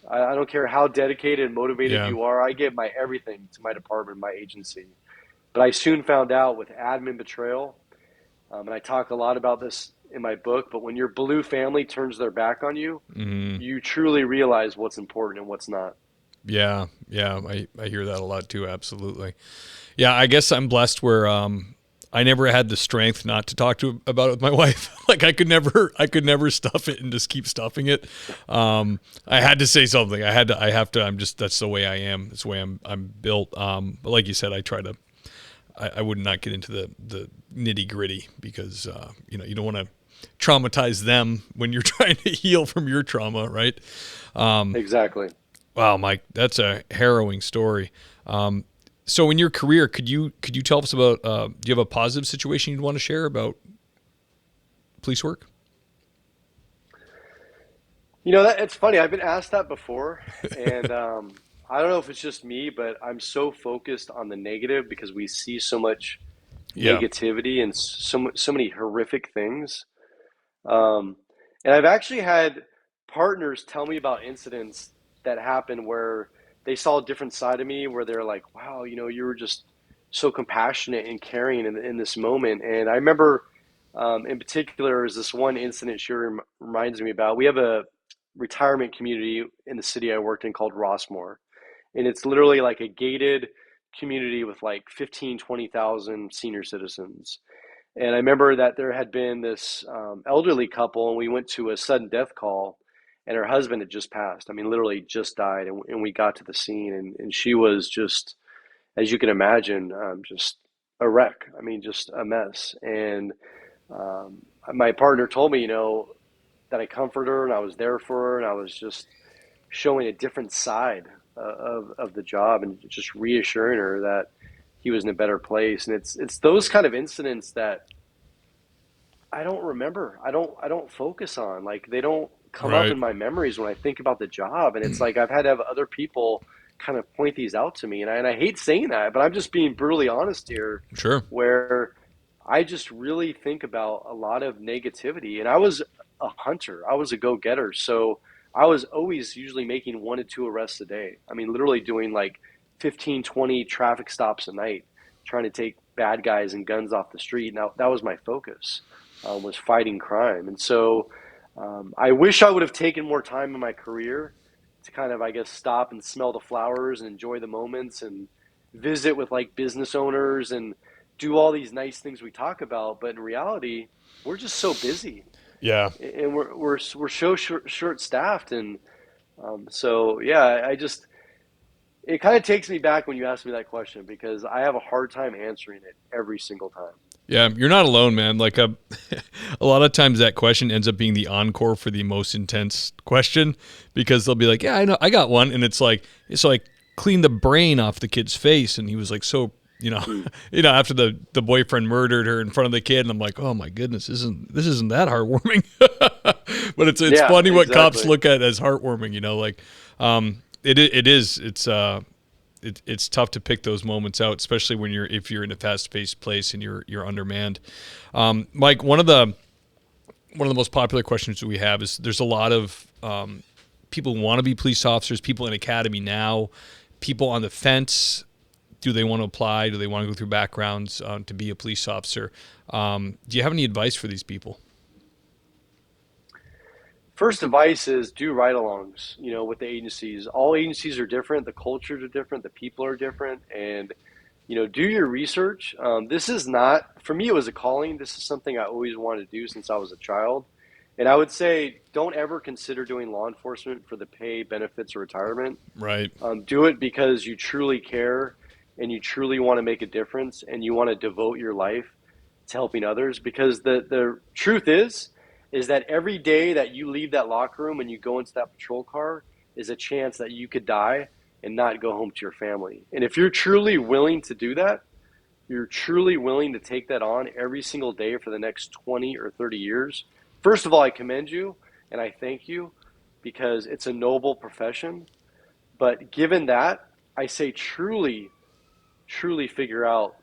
I don't care how dedicated and motivated you are. I give my everything to my department, my agency. But I soon found out with admin betrayal, and I talk a lot about this in my book, but when your blue family turns their back on you, you truly realize what's important and what's not. Yeah. I hear that a lot too. Absolutely. Yeah, I guess I'm blessed where I never had the strength not to talk about it with my wife. Like I could never stuff it and just keep stuffing it. I had to say something. I have to. That's the way I am. That's the way I'm built. But like you said, I would not get into the nitty gritty because you don't want to traumatize them when you're trying to heal from your trauma, right? Exactly. Wow, Mike, that's a harrowing story. So in your career, could you tell us about, do you have a positive situation you'd want to share about police work? It's funny. I've been asked that before, and I don't know if it's just me, but I'm so focused on the negative because we see so much negativity and so many horrific things. And I've actually had partners tell me about incidents that happened where they saw a different side of me, where they're like, wow, you were just so compassionate and caring in this moment. And I remember in particular is this one incident she reminds me about. We have a retirement community in the city I worked in called Rossmore. And it's literally like a gated community with like 15, 20,000 senior citizens. And I remember that there had been this elderly couple, and we went to a sudden death call, and her husband had just passed. I mean, literally just died. And we got to the scene, and she was just, as you can imagine, just a wreck. I mean, just a mess. And my partner told me, that I comforted her and I was there for her, and I was just showing a different side of the job and just reassuring her that he was in a better place. And it's those kind of incidents that I don't remember. I don't focus on. Like, they don't come up in my memories when I think about the job. And it's like I've had to have other people kind of point these out to me. And I hate saying that, but I'm just being brutally honest here. Sure. Where I just really think about a lot of negativity. And I was a hunter. I was a go-getter. So I was always usually making 1 to 2 arrests a day. I mean, literally doing like 15, 20 traffic stops a night, trying to take bad guys and guns off the street. Now, that was my focus, was fighting crime. And so I wish I would have taken more time in my career to kind of, I guess, stop and smell the flowers and enjoy the moments and visit with like business owners and do all these nice things we talk about. But in reality, we're just so busy. Yeah. And we're so short staffed. And so, yeah, it kind of takes me back when you ask me that question, because I have a hard time answering it every single time. Yeah, you're not alone, man. Like a lot of times that question ends up being the encore for the most intense question, because they'll be like, yeah, I know, I got one. And it's like clean the brain off the kid's face. And he was like, so, after the boyfriend murdered her in front of the kid. And I'm like, oh my goodness, this isn't that heartwarming. But it's funny what cops look at as heartwarming, it is. It's tough to pick those moments out, especially if you're in a fast-paced place and you're undermanned. Mike, one of the one of the most popular questions that we have is there's a lot of people who want to be police officers, people in academy now, people on the fence. Do they want to apply? Do they want to go through backgrounds to be a police officer? Do you have any advice for these people? First advice is do ride-alongs, with the agencies. All agencies are different. The cultures are different. The people are different. And, do your research. This is not, for me, it was a calling. This is something I always wanted to do since I was a child. And I would say don't ever consider doing law enforcement for the pay, benefits, or retirement. Right. Do it because you truly care and you truly want to make a difference and you want to devote your life to helping others. Because the truth is that every day that you leave that locker room and you go into that patrol car is a chance that you could die and not go home to your family. And if you're truly willing to do that, you're truly willing to take that on every single day for the next 20 or 30 years, first of all, I commend you and I thank you because it's a noble profession. But given that, I say truly figure out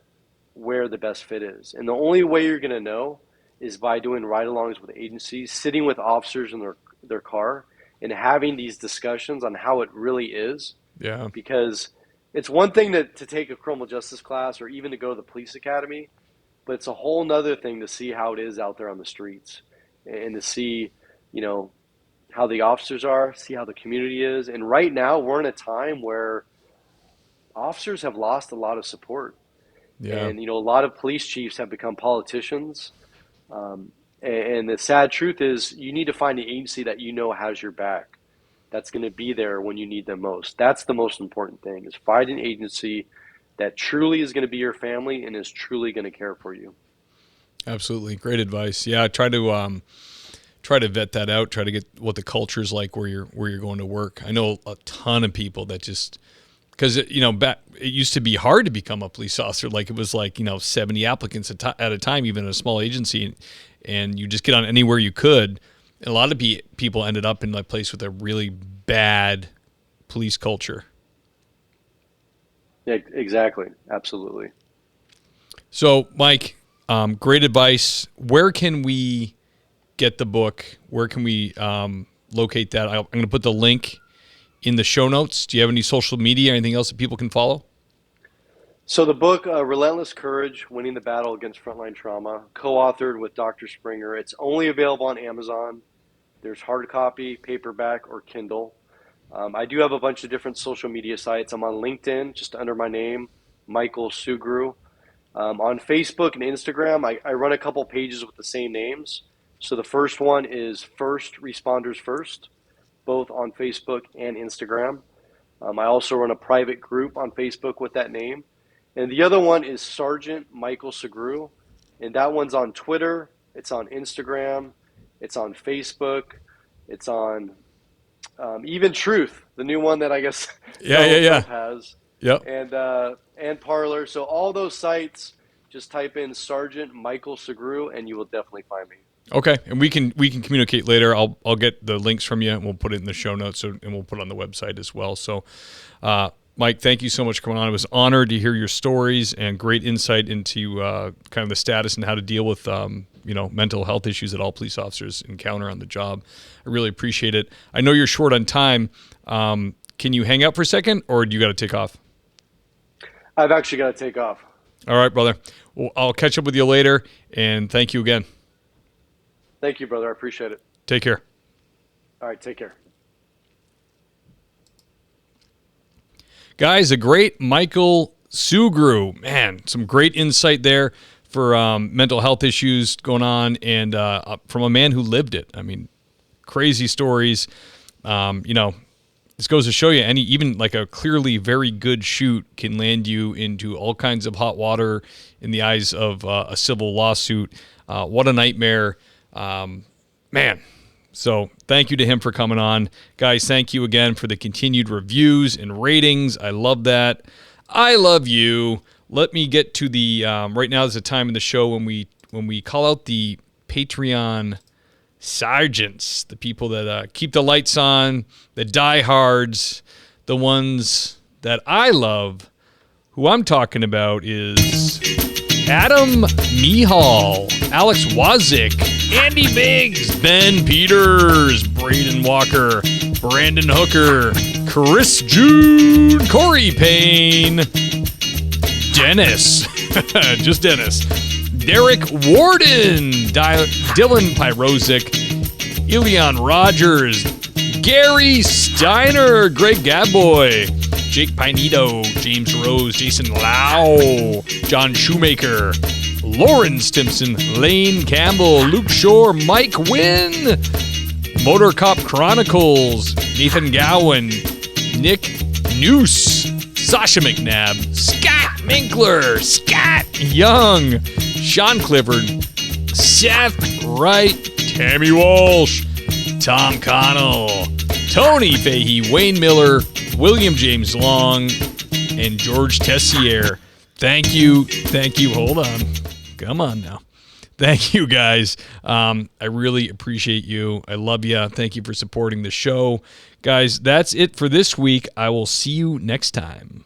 where the best fit is. And the only way you're going to know is by doing ride-alongs with agencies, sitting with officers in their car and having these discussions on how it really is. Yeah. Because it's one thing to take a criminal justice class or even to go to the police academy, but it's a whole nother thing to see how it is out there on the streets and to see, how the officers are, see how the community is. And right now we're in a time where officers have lost a lot of support. Yeah. And, a lot of police chiefs have become politicians. And the sad truth is you need to find an agency that has your back, that's going to be there when you need them most. That's the most important thing, is find an agency that truly is going to be your family and is truly going to care for you. Absolutely. Great advice. Yeah, try to vet that out, try to get what the culture is like where you're going to work. I know a ton of people that just, because it used to be hard to become a police officer. Like it was 70 applicants at a time, even in a small agency, and you just get on anywhere you could. And a lot of people ended up in a place with a really bad police culture. Yeah, exactly. Absolutely. So, Mike, great advice. Where can we get the book? Where can we locate that? I'm going to put the link in the show notes. Do you have any social media or anything else that people can follow? So the book, Relentless Courage, Winning the Battle Against Frontline Trauma, co-authored with Dr. Springer. It's only available on Amazon. There's hard copy, paperback, or Kindle. I do have a bunch of different social media sites. I'm on LinkedIn, just under my name, Michael Sugrue. On Facebook and Instagram, I run a couple pages with the same names. So the first one is First Responders First, both on Facebook and Instagram. I also run a private group on Facebook with that name. And the other one is Sergeant Michael Sugrue, and that one's on Twitter, it's on Instagram, it's on Facebook, it's on even Truth, the new one that I guess Trump has. Yep. And Parler. So all those sites, just type in Sergeant Michael Sugrue, and you will definitely find me. Okay, and we can communicate later. I'll get the links from you, and we'll put it in the show notes, and we'll put it on the website as well. So, Mike, thank you so much for coming on. It was an honor to hear your stories and great insight into kind of the status and how to deal with mental health issues that all police officers encounter on the job. I really appreciate it. I know you're short on time. Can you hang out for a second, or do you got to take off? I've actually got to take off. All right, brother. Well, I'll catch up with you later, and thank you again. Thank you, brother. I appreciate it. Take care. All right, take care. Guys, a great Michael Sugrue. Man, some great insight there for mental health issues going on, and from a man who lived it. I mean, crazy stories. This goes to show you, even like a clearly very good shoot can land you into all kinds of hot water in the eyes of a civil lawsuit. What a nightmare. Man. So thank you to him for coming on. Guys, thank you again for the continued reviews and ratings. I love that. I love you. Let me get to the right now is the time in the show when we call out the Patreon sergeants, the people that keep the lights on, the diehards, the ones that I love. Who I'm talking about is Adam Mihal, Alex Wazik, Andy Biggs, Ben Peters, Braden Walker, Brandon Hooker, Chris June, Corey Payne, Dennis, just Dennis, Derek Warden, Dylan Pyrozic, Ilion Rogers, Gary Steiner, Greg Gadboy, Jake Pinedo, James Rose, Jason Lau, John Shoemaker, Lauren Stimson, Lane Campbell, Luke Shore, Mike Wynn, Motor Cop Chronicles, Nathan Gowan, Nick Noose, Sasha McNabb, Scott Minkler, Scott Young, Sean Clifford, Seth Wright, Tammy Walsh, Tom Connell, Tony Fahey, Wayne Miller, William James Long, and George Tessier. Thank you. Hold on. Come on now. Thank you, guys. I really appreciate you. I love you. Thank you for supporting the show. Guys, that's it for this week. I will see you next time.